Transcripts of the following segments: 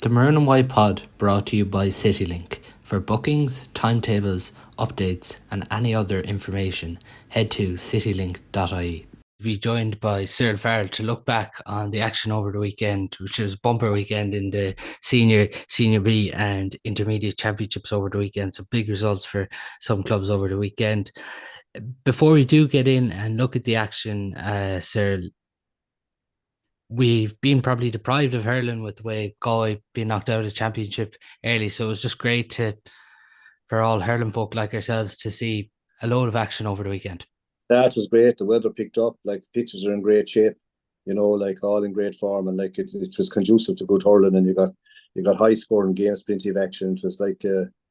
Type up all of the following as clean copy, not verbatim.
The Maroon White Pod brought to you by CityLink. For bookings, timetables, updates, and any other information, head to citylink.ie. Be joined by Cyril Farrell to look back on the action over the weekend, which was bumper weekend in the senior B and intermediate championships over the weekend. So big results for some clubs over the weekend. Before we do get in and look at the action, Cyril, we've been probably deprived of hurling with the way Galway being knocked out of the championship early. So it was just great for all hurling folk like ourselves to see a load of action over the weekend. That was great. The weather picked up. Like, the pitches are in great shape. Like, all in great form, and like it was conducive to good hurling, and you got high scoring games, plenty of action. It was like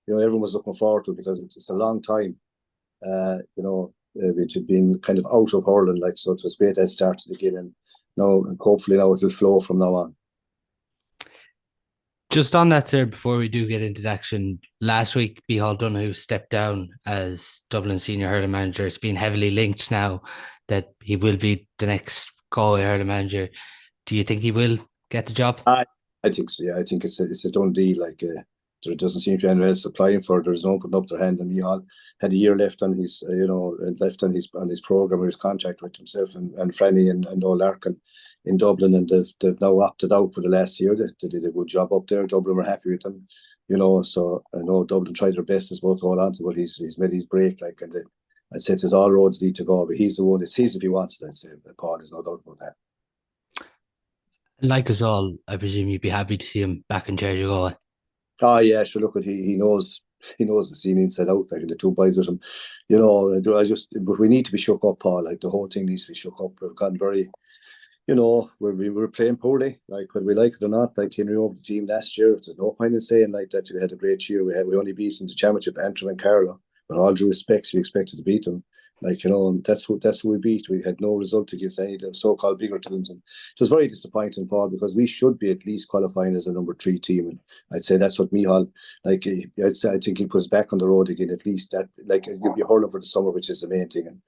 everyone was looking forward to it because it's a long time. Which had been kind of out of hurling, like, so it was great that it started again, and hopefully now it'll flow from now on. Just on that, sir, before we do get into the action, last week, Micheál Donoghue stepped down as Dublin senior hurling manager. It's been heavily linked now that he will be the next Galway hurling manager. Do you think he will get the job? I think so. Yeah, I think it's a done deal. Like, there doesn't seem to be anyone else applying for it. There's no one putting up their hand. And Micheál had a year left on his, on his program or his contract with himself and Franny and Larkin in Dublin, and they've now opted out for the last year. They did a good job up there. Dublin were happy with him, So I know Dublin tried their best as well to hold on to, but he's made his break. Like, and I'd say there's all roads need to go, but he's the one. It's his if he wants it. I'd say, Paul, there's no doubt about that. Like us all, I presume you'd be happy to see him back in charge of Galway. Oh yeah, sure. Look, he knows the scene inside out. Like, the two boys with him, but we need to be shook up, Paul. Like, the whole thing needs to be shook up. We've gone very. We were playing poorly, like, whether we like it or not. Like, Henry over the team last year, there's no point in saying like that we had a great year. We only beat in the championship Antrim and Carlow, but all due respects, we expected to beat them. Like, and that's who we beat. We had no result against any of the so-called bigger teams, and it was very disappointing, Paul, because we should be at least qualifying as a number 3 team, and I'd say that's what Micheál, like, I think he puts back on the road again. At least that, like, you'll be hurling for the summer, which is the main thing, and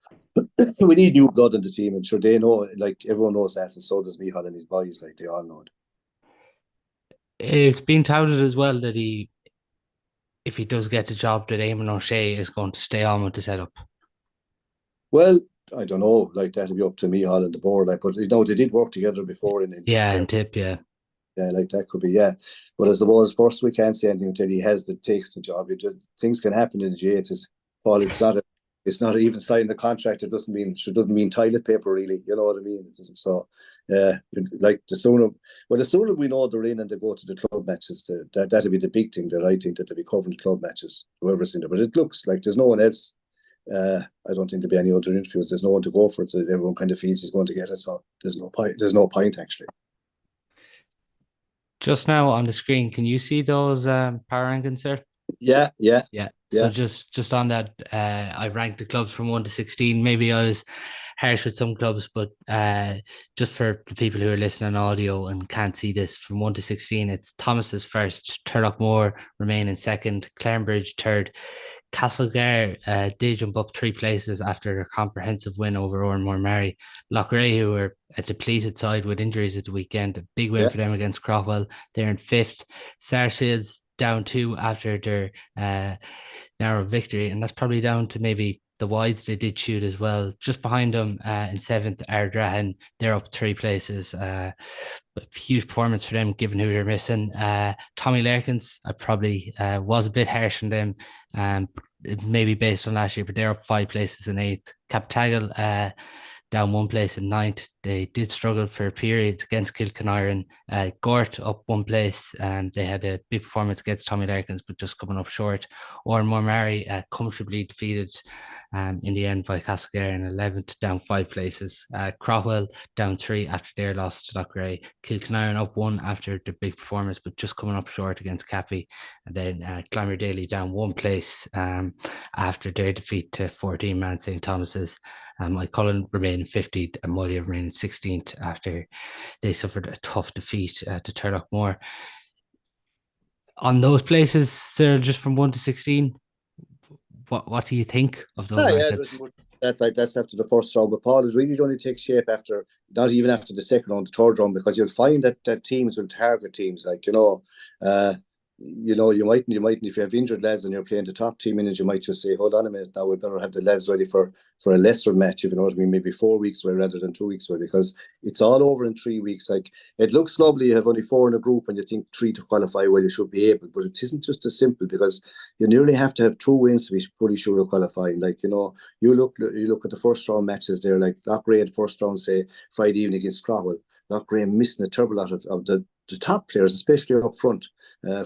we need new blood in the team, and sure they know, like, everyone knows that, and so does Micheál and his boys. Like, they all know it. It's been touted as well that if he does get the job, that Eamon O'Shea is going to stay on with the setup. Well, I don't know. Like, that'll be up to Micheál and the board. Like, but they did work together before in Tip, yeah. Yeah, like, that could be, yeah. But I suppose first we can't say anything until he takes the job. Things can happen in the J. Paul, it's not even signing the contract. It doesn't mean toilet paper, really. You know what I mean? It doesn't. So, like, the sooner we know they're in and they go to the club matches, that'll be the big thing. That I think that they'll be covering club matches, whoever's in there. But it looks like there's no one else. I don't think there'll be any other interviews. There's no one to go for it. So everyone kind of feels he's going to get it. So there's no point. There's no point, actually. Just now on the screen, can you see those power rankings there? Yeah. So just on that, I ranked the clubs from 1 to 16. Maybe I was harsh with some clubs, but just for the people who are listening on audio and can't see this, from 1 to 16, it's Thomas's first, Turloughmore remain in second, Clarinbridge third. Castlegar did jump up 3 places after a comprehensive win over Oranmore Mary. Loughrea'S, who were a depleted side with injuries at the weekend, a big win for them against Crofwell. They're in 5th. Sarsfields down 2 after their narrow victory, and that's probably down to maybe the wides they did shoot as well. Just behind them in 7th, Ardrahan, they're up 3 places. Huge performance for them given who they're missing. Tommy Larkins, I probably was a bit harsh on them, maybe based on last year, but they're up 5 places in 8th. Captagal down 1 place in 9th. They did struggle for periods against Kilkenny. Gort up 1 place, and they had a big performance against Tommy Larkins, but just coming up short. Oranmore Mary comfortably defeated in the end by Castlegar in 11th, down 5 places. Crofwell down 3 after their loss to Loughrea'S. Kilkenny up 1 after the big performance, but just coming up short against Cappy. And then Daly down 1 place after their defeat to 14-man St. Thomas's. Cullen remained in 15th and Mullagh remained in 16th after they suffered a tough defeat to Turloughmore. On those places, Cyril, just from 1 to 16, what do you think of those rankings? that's after the first round. But Paul, is really only take shape after, not even after the second round, the third round, because you'll find that teams will target teams like you might if you have injured lads and you're playing the top team in it, you might just say, hold on a minute, now we better have the lads ready for a lesser match, if you know what I mean, maybe 4 weeks away rather than 2 weeks away, because it's all over in 3 weeks. Like, it looks lovely, you have only 4 in a group and you think 3 to qualify, well, you should be able, but it isn't just as simple, because you nearly have to have 2 wins to be fully sure of qualifying. Like, you look at the first round matches there, like Loughrea first round, say Friday evening against Crowell. Loughrea missing a terrible lot of the top players, especially up front.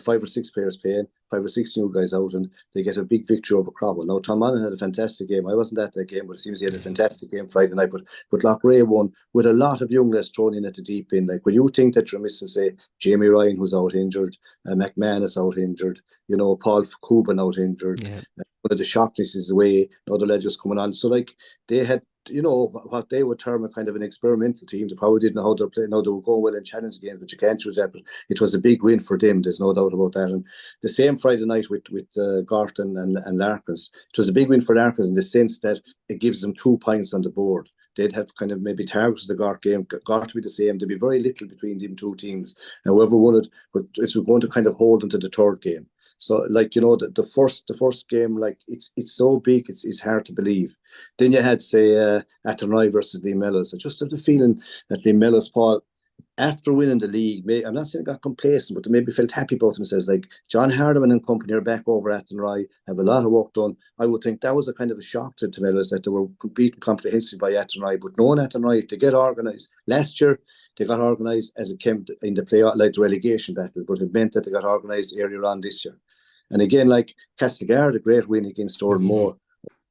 5 or 6 players playing, 5 or 6 new guys out, and they get a big victory over Crowell. Now, Tom Monaghan had a fantastic game. I wasn't at that game, but it seems he had a fantastic game Friday night. But Loughrea won with a lot of young lads thrown in at the deep end. Like, when you think that you're missing, say, Jamie Ryan, who's out injured, McManus out injured, Paul Cuban out injured, Yeah. One of the Shaughnessy is away, other lads just coming on. So, like, they had, what they would term a kind of an experimental team. They probably didn't know how to play. Now, they were going well in challenge games, but you can't choose that. But it was a big win for them. There's no doubt about that. And the same Friday night with Garton and Larkins. It was a big win for Larkins in the sense that it gives them 2 points on the board. They'd have kind of maybe targets the Gart game, got to be the same. There'd be very little between them 2 teams. And whoever won it, but it's going to kind of hold into the third game. So, like, the first game, like, it's so big, it's hard to believe. Then you had, say, Athenry versus Lee Mellows. I just have the feeling that Lee Mellows, Paul, after winning the league, I'm not saying they got complacent, but they maybe felt happy about themselves. Like, John Hardiman and company are back over at Athenry, have a lot of work done. I would think that was a kind of a shock to Mellows, that they were beaten comprehensively by Athenry. But knowing Athenry, if they get organised, last year they got organised as it came in the playoff, like the relegation battle, but it meant that they got organised earlier on this year. And again, like Castlegar, the great win against Turloughmore,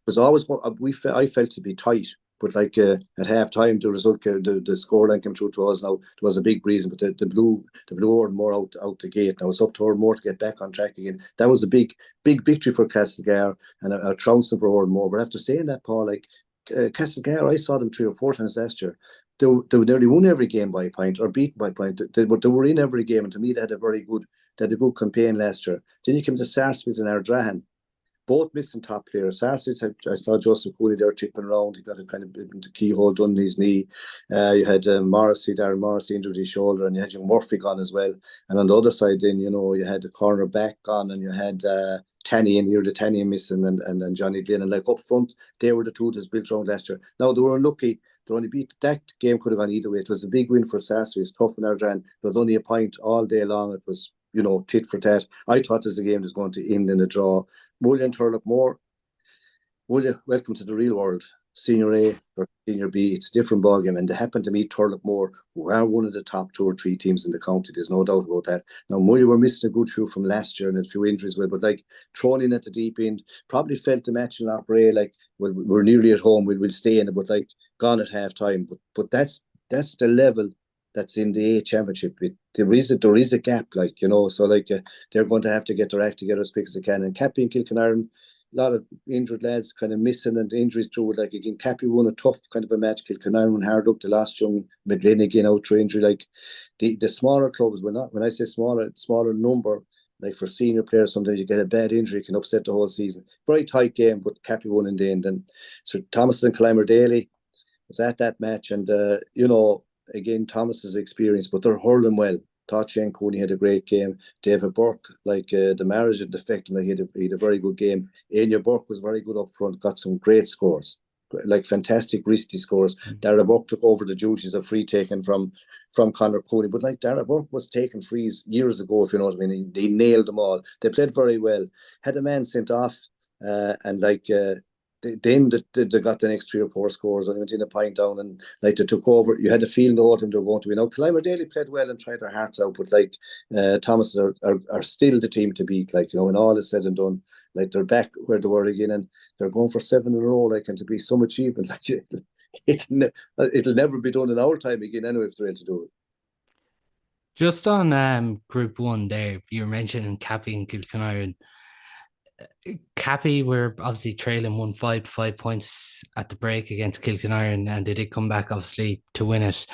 was always what I felt to be tight. But like at half time, the result, the scoreline came through to us. Now, there was a big reason, but the blue Turloughmore out the gate. Now it's up to Turloughmore to get back on track again. That was a big victory for Castlegar and a trouncing for Turloughmore. But after saying that, Paul, like Castlegar, I saw them 3 or 4 times last year. They nearly won every game by a point or beaten by a point. They were in every game, and to me, they had a good campaign last year. Then you came to Sarsfields and Ardrahan, both missing top players. Sarsfields I saw Joseph Cooley there tipping around. He got a kind of keyhole done in his knee. You had Darren Morrissey injured his shoulder, and you had young Murphy gone as well. And on the other side, then you had the corner back gone, and you had Tanny and the Tanny missing, and Johnny Glynn. And like up front, they were the 2 that was built around last year. Now, they were unlucky. They only beat that game, could have gone either way. It was a big win for Sarsfields, tough in Ardrahan. There was only a point all day long. It was, tit for tat. I thought this was a game that was going to end in a draw. Mullagh and Turloughmore, Mullagh, welcome to the real world. Senior A or Senior B, it's a different ballgame. And they happen to meet Turloughmore, who are one of the top 2 or 3 teams in the county. There's no doubt about that. Now, Mullagh were missing a good few from last year and a few injuries, but like thrown in at the deep end, probably felt the match in Loughrea, like, well, we're nearly at home, we'll stay in it, but like gone at half time. But that's the level that's in the A Championship. There is a gap, like, so like they're going to have to get their act together as quick as they can. And Cappy and Kilkenarran, a lot of injured lads kind of missing and injuries through it. Like, again, Cappy won a tough kind of a match. Kilkenarran won hard luck. The last young McGlynn again out through injury. Like, the smaller clubs, when I say smaller number, like for senior players, sometimes you get a bad injury, it can upset the whole season. Very tight game, but Cappy won in the end. And so Thomas and Killimor Daly was at that match, and again, Thomas's experience, but they're hurling well. Thought Shane Cooney had a great game. David Burke, like the marriage had affected him, he had a very good game. Anya Burke was very good up front, got some great scores, like fantastic risky scores. Dara Burke took over the duties of free taking from Conor Cooney, but like Dara Burke was taking frees years ago, if you know what I mean. He nailed them all. They played very well. Had a man sent off, and like then they got the next 3 or 4 scores and went in a pint down, and like they took over. You had the feeling the whole time they were going to win. Now, Killimor Daly played well and tried their hearts out, but like Thomas are still the team to beat. Like, when all is said and done, like they're back where they were again, and they're going for 7 in a row. Like, and to be some achievement, like it'll never be done in our time again anyway if they're able to do it. Just on Group 1 there, you were mentioning Cappy and Kilkenarran. Cappy were obviously trailing 1-5 to 5 points at the break against Kilkenarran, and they did come back obviously to win it.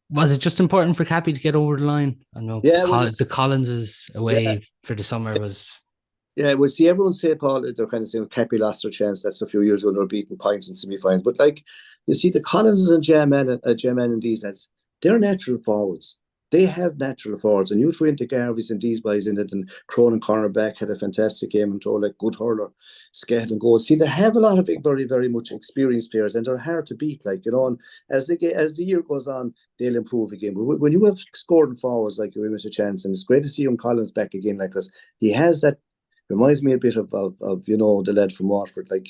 Was it just important for Cappy to get over the line? I know Yeah, the Collinses away for the summer was. Yeah, well, see, everyone say, Paul, they're kind of saying Cappy lost their chance. That's a few years ago, they were beating points in semi-finals. But like, you see, the Collins and J-Man and these lads, they're natural forwards. They have natural forwards. And you throw into Garvey's and these guys in it, and Cronin cornerback had a fantastic game and told like good hurler, skate and goals. See, they have a lot of big, very, very much experienced players, and they're hard to beat. Like, you know, and as the year goes on, they'll improve again. But when you have scored in forwards, like you miss a chance, and it's great to see young Collins back again, like this. He has that. Reminds me a bit of you know, the lad from Watford, like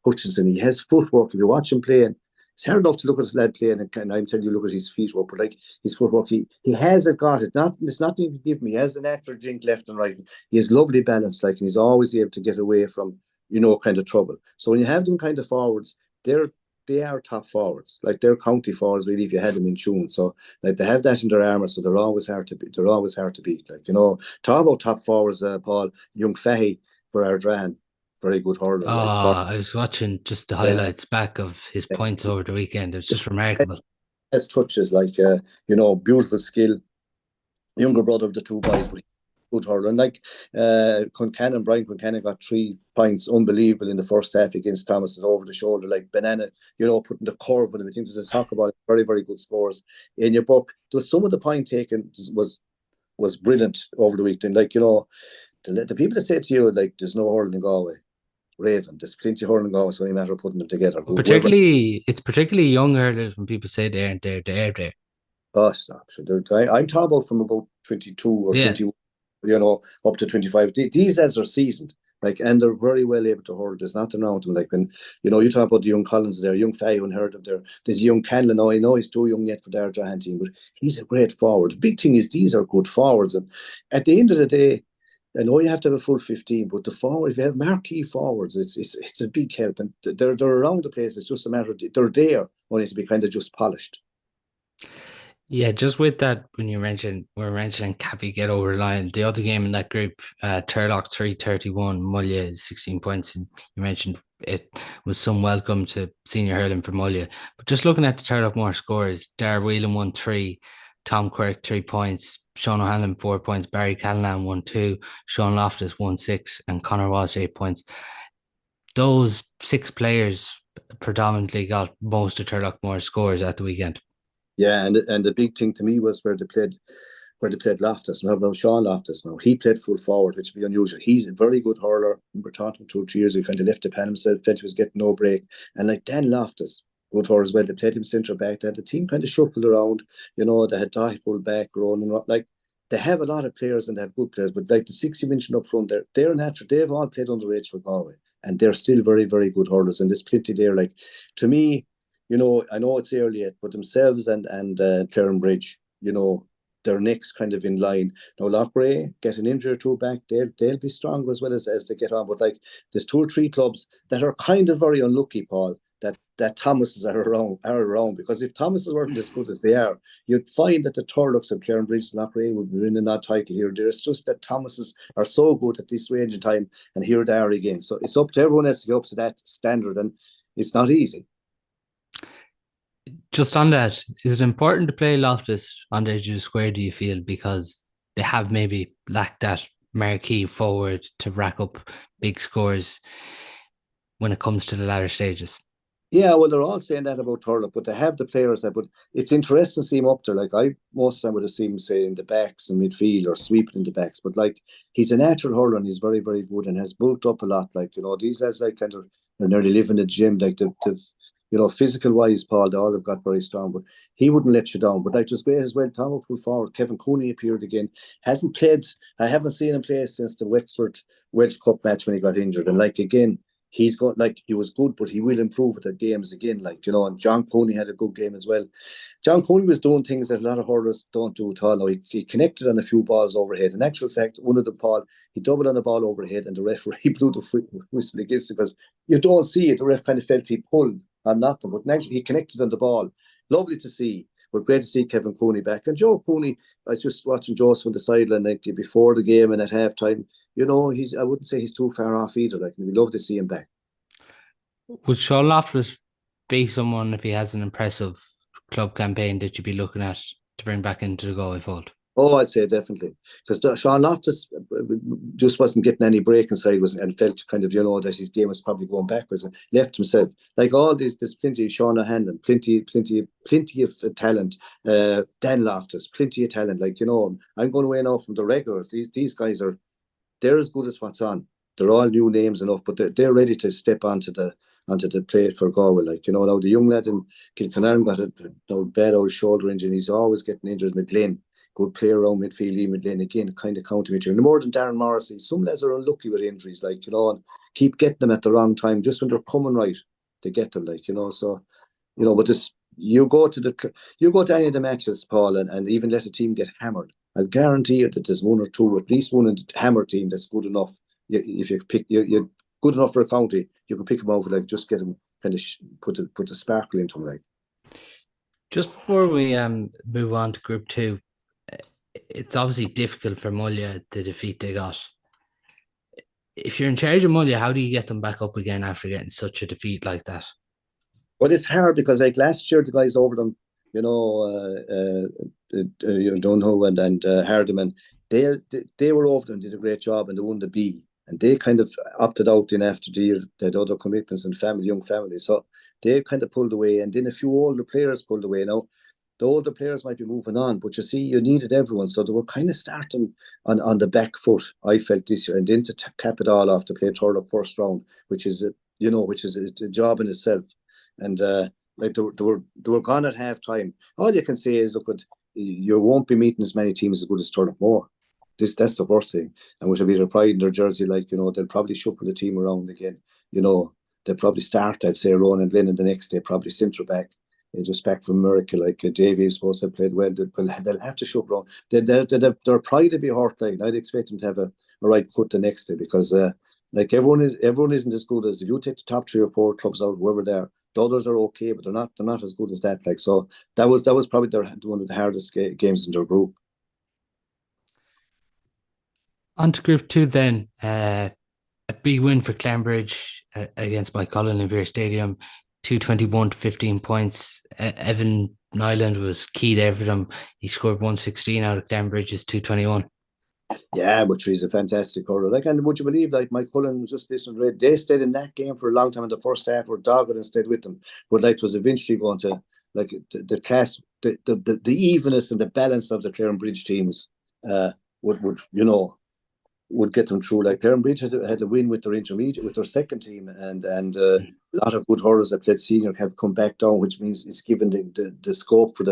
Hutchinson. He has footwork. If you watch him playing, it's hard enough to look at the lad playing, and I'm telling you, look at his feet work, but like his footwork, he has it, got it. Not it's nothing you can give me. He has a natural jink left and right. He has lovely balance, like, and he's always able to get away from, you know, kind of trouble. So when you have them kind of forwards, they are top forwards. Like they're county forwards, really, if you had them in tune. So like they have that in their armour, so they're always hard to beat. They're always hard to beat. Like, you know, talk about top forwards, Paul, young Fahy for Ardrahan, very good hurler. Like, I was watching just the yeah, highlights back of his points over the weekend. It was just remarkable. has touches, like, you know, beautiful skill. Younger brother of the two boys, but good hurler. And like Brian Concannon got 3 points, unbelievable in the first half against Thomas over the shoulder, like banana, you know, putting the curve on him. I think there's a soccer ball, very, very good scores in your book. There was some of the point taken was brilliant over the weekend. Like, you know, the people that say to you, like, there's no hurling in Galway, Raven, there's plenty of hurling in Galway, so only matter of putting them together. Whoever, It's particularly young hurlers when people say they aren't there, they're there. oh, stop. So I'm talking about from about 22 or Yeah. 21, you know, up to 25. These lads are seasoned, like, and they're very well able to hurl. There's nothing wrong with them. Like, when, you know, you talk about the young Collins there, young Fay, unheard of there. There's young Canlon. Now, I know he's too young yet for the Ardrahan team, but he's a great forward. The big thing is these are good forwards. And at the end of the day, I know you have to have a full 15, but the forward, if you have marquee forwards, it's a big help. And they're around the place. It's just a matter of, they're there, only to be kind of just polished. Yeah, just with that, when we're mentioning Cappy get over the line. The other game in that group, Turlough 331, Mullagh 16 points. And you mentioned it was some welcome to senior hurling for Mullagh. But just looking at the Turloughmore scores, Dar Whelan won 3, Tom Quirk 3 points, Sean O'Hanlon 4 points, Barry Callanan won 2, Sean Loftus won 6, and Connor Walsh 8 points. Those 6 players predominantly got most of Turloughmore's scores at the weekend. Yeah, and the big thing to me was where they played Loftus. Now Sean Loftus, now he played full forward, which would be unusual. He's a very good hurler. We're talking 2 or 3 years ago, he kind of left the pan himself, felt he was getting no break. And like Dan Loftus, good hurler as well. They played him centre back. They had the team kind of shuffled around. You know, they had Dahi full back, Ronan, like they have a lot of players and they have good players. But like the 6 you mentioned up front, they're natural. They've all played underage for Galway, and they're still very, very good hurlers. And there's plenty there. Like, to me, you know, I know it's early yet, but themselves and Clarinbridge, you know, they're next kind of in line. Now Loughrea get an injury or two back, they'll be stronger as well as they get on. But like there's 2 or 3 clubs that are kind of very unlucky, Paul, that Thomases are around because if Thomases weren't as good as they are, you'd find that the Turloughs and Clarinbridge and Loughrea would be winning that title here. There's just that Thomases are so good at this range of time, and here they are again. So it's up to everyone else to get up to that standard, and it's not easy. Just on that, is it important to play Loftus on the edge of the square, do you feel? Because they have maybe lacked that marquee forward to rack up big scores when it comes to the latter stages. Yeah, well, they're all saying that about Turlough, but they have the players there. But it's interesting to see him up there. Like I most of the time would have seen him say in the backs and midfield or sweeping in the backs. But like he's a natural hurler and he's very, very good and has bulked up a lot. Like, you know, these guys like kind of they're nearly living in the gym. Like they've you know, physical wise, Paul, they all have got very strong. But he wouldn't let you down. But like just great as well. Tom up full forward. Kevin Cooney appeared again. Hasn't played. I haven't seen him play since the Wexford Welsh Cup match when he got injured. And like again, he's got like he was good, but he will improve at the games again. Like, you know, and John Cooney had a good game as well. John Cooney was doing things that a lot of hurlers don't do at all. Now, he connected on a few balls overhead. In actual fact, one of them, Paul, he doubled on the ball overhead, and the referee blew the whistle against it because you don't see it. The ref kind of felt he pulled on nothing, but actually he connected on the ball. Lovely to see. But great to see Kevin Cooney back. And Joe Cooney, I was just watching Joseph on the sideline like before the game and at halftime. You know, I wouldn't say he's too far off either. Like, we'd love to see him back. Would Sean Loftus be someone if he has an impressive club campaign that you'd be looking at to bring back into the Galway fold? Oh, I'd say definitely. Because Sean Loftus just wasn't getting any break inside and felt kind of, that his game was probably going backwards and left himself. Like all these, there's plenty of Sean O'Hanlon, plenty of talent. Dan Loftus, plenty of talent. Like, I'm going away now from the regulars. These guys they're as good as what's on. They're all new names enough, but they're ready to step onto the plate for Galway. Like, now the young lad in Kilkenarn got a bad old shoulder injury. He's always getting injured. McGlynn, good player around midfield. McGlynn again, kind of counter midfield. No more than Darren Morrissey. Some lads are unlucky with injuries, like, and keep getting them at the wrong time, just when they're coming right, they get them, like, So, but this you go to any of the matches, Paul, and even let a team get hammered. I'll guarantee you that there's one or two, at least one in the hammer team that's good enough. If you pick, you're good enough for a county, you can pick them over, like, just get them kind of put the sparkle into them, like. Just before we move on to Group 2, it's obviously difficult for Mullagh, the defeat they got. If you're in charge of Mullagh, how do you get them back up again after getting such a defeat like that? Well, it's hard because, like, last year the guys over them, Dunho and Hardiman, they were over them, did a great job, and they won the B, and they kind of opted out in after the year. They had other commitments and young families, so they kind of pulled away, and then a few older players pulled away. Now, the older players might be moving on, but you see, you needed everyone, so they were kind of starting on the back foot, I felt, this year, and then to cap it all off to play Turloughmore first round, which is a job in itself. And like they were gone at half time. All you can say is, look, you won't be meeting as many teams as good as Turloughmore. That's the worst thing. And with a bit of pride in their jersey, like, they'll probably shuffle the team around again. They'll probably start, I'd say, Ronan Glynn, and the next day probably centre back. Just back from America, like Davey was supposed to have played well. They'll have to shuffle around. Their pride will be hurt. Like, I'd expect them to have a right foot the next day, because like everyone isn't as good as, if you take the top 3 or 4 clubs out, whoever they are. The others are okay, but they're not as good as that. Like, so that was probably one of the hardest games in their group. On to Group 2 then. A big win for Clarinbridge against Colin in Beer Stadium, 221 to 15 points. Evan Nyland was key there for them. He scored 116 out of Clarinbridge's 221. Yeah, but she's a fantastic hurler. Like, and would you believe, like, Mike Cullen was just listening, they stayed in that game for a long time in the first half, were dogged and stayed with them. But, like, it was eventually going to, like, the class, the evenness and the balance of the Clarinbridge teams would get them through. Like, Clarinbridge had a win with their intermediate, with their second team, and a lot of good hurlers that played senior have come back down, which means it's given the scope for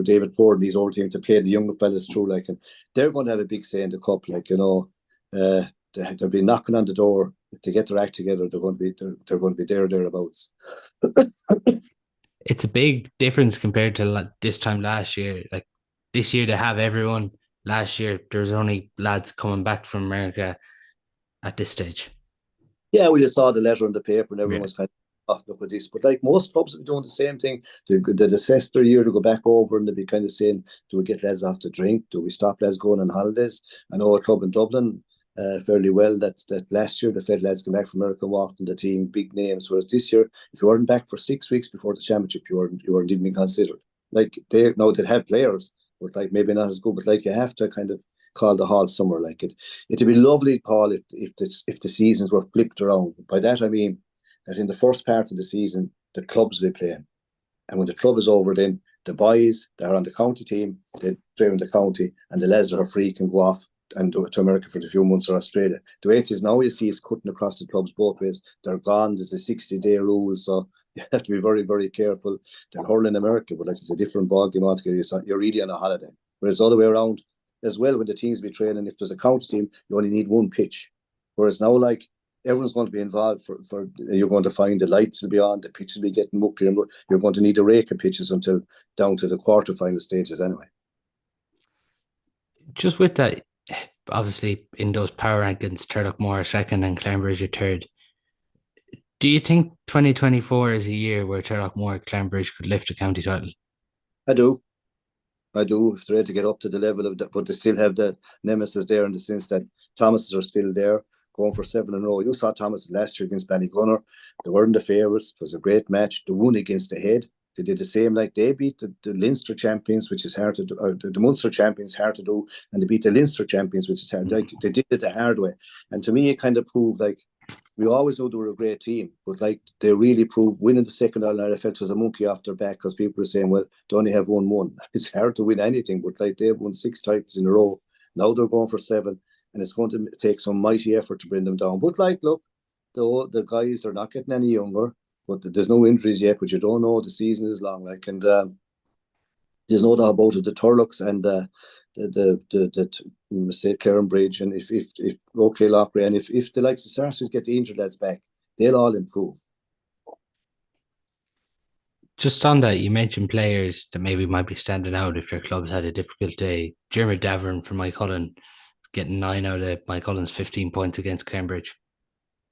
David Ford and his old team to play the younger fellas through. Like, and they're going to have a big say in the cup. Like, they'll be knocking on the door to get their act together. They're going to be thereabouts. It's a big difference compared to this time last year. Like, this year they have everyone. Last year, there's only lads coming back from America at this stage. Yeah, we just saw the letter in the paper and everyone was kind of, oh, look at this. But, like, most clubs are doing the same thing. They'd assess their year to go back over, and they'd be kind of saying, do we get lads off to drink? Do we stop lads going on holidays? I know a club in Dublin fairly well that last year the Fed lads came back from America and walked in the team, big names. Whereas this year, if you weren't back for 6 weeks before the championship, you weren't even considered. Like, they'd have players, but, like, maybe not as good. But, like, you have to kind of call the halt somewhere. Like, it'd be lovely, Paul, if the seasons were flipped around. By that I mean that in the first part of the season the clubs will be playing, and when the club is over, then the boys that are on the county team, they play in the county, and the lads that are free can go off and do it to America for a few months, or Australia. The way it is now, you see, it's cutting across the clubs both ways. They're gone. There's a 60-day rule, so you have to be very, very careful. They're hurling America, but, like, it's a different ballgame altogether. You're really on a holiday. Whereas the other way around as well, when the teams be training, if there's a county team, you only need one pitch. Whereas now, like, everyone's going to be involved for you're going to find the lights will be on, the pitches will be getting mucky, and you're going to need a rake of pitches until down to the quarterfinal stages anyway. Just with that, obviously in those power rankings, Turloughmore are second and Clarinbridge are third. Do you think 2024 is a year where Turloughmore, Clarinbridge could lift a county title? I do. If they're able to get up to the level of that, but they still have the nemesis there, in the sense that Thomases are still there, going for 7 in a row. You saw Thomas last year against Ballygunner. They weren't the favourites. It was a great match. They won against the head. They did the same. Like they beat the Leinster champions, which is hard to do. The Munster champions, hard to do, and they beat the Leinster champions, which is hard. Like they did it the hard way. And to me, it kind of proved like we always knew they were a great team, but like they really proved winning the second All-Ireland, I felt was a monkey off their back because people were saying, well, they only have won. It's hard to win anything, but like they've won 6 titles in a row. Now they're going for 7, and it's going to take some mighty effort to bring them down. But like, look, the guys are not getting any younger, but there's no injuries yet, but you don't know. The season is long, like, and there's no doubt about it. The Turloughs and say Clarinbridge, and if Loughrea, and if the likes of Sarsfields get the injured lads back, they'll all improve. Just on that, you mentioned players that maybe might be standing out if their clubs had a difficult day. Jeremy Davern from Mike Cullen getting 9 out of Mike Cullen's 15 points against Cambridge.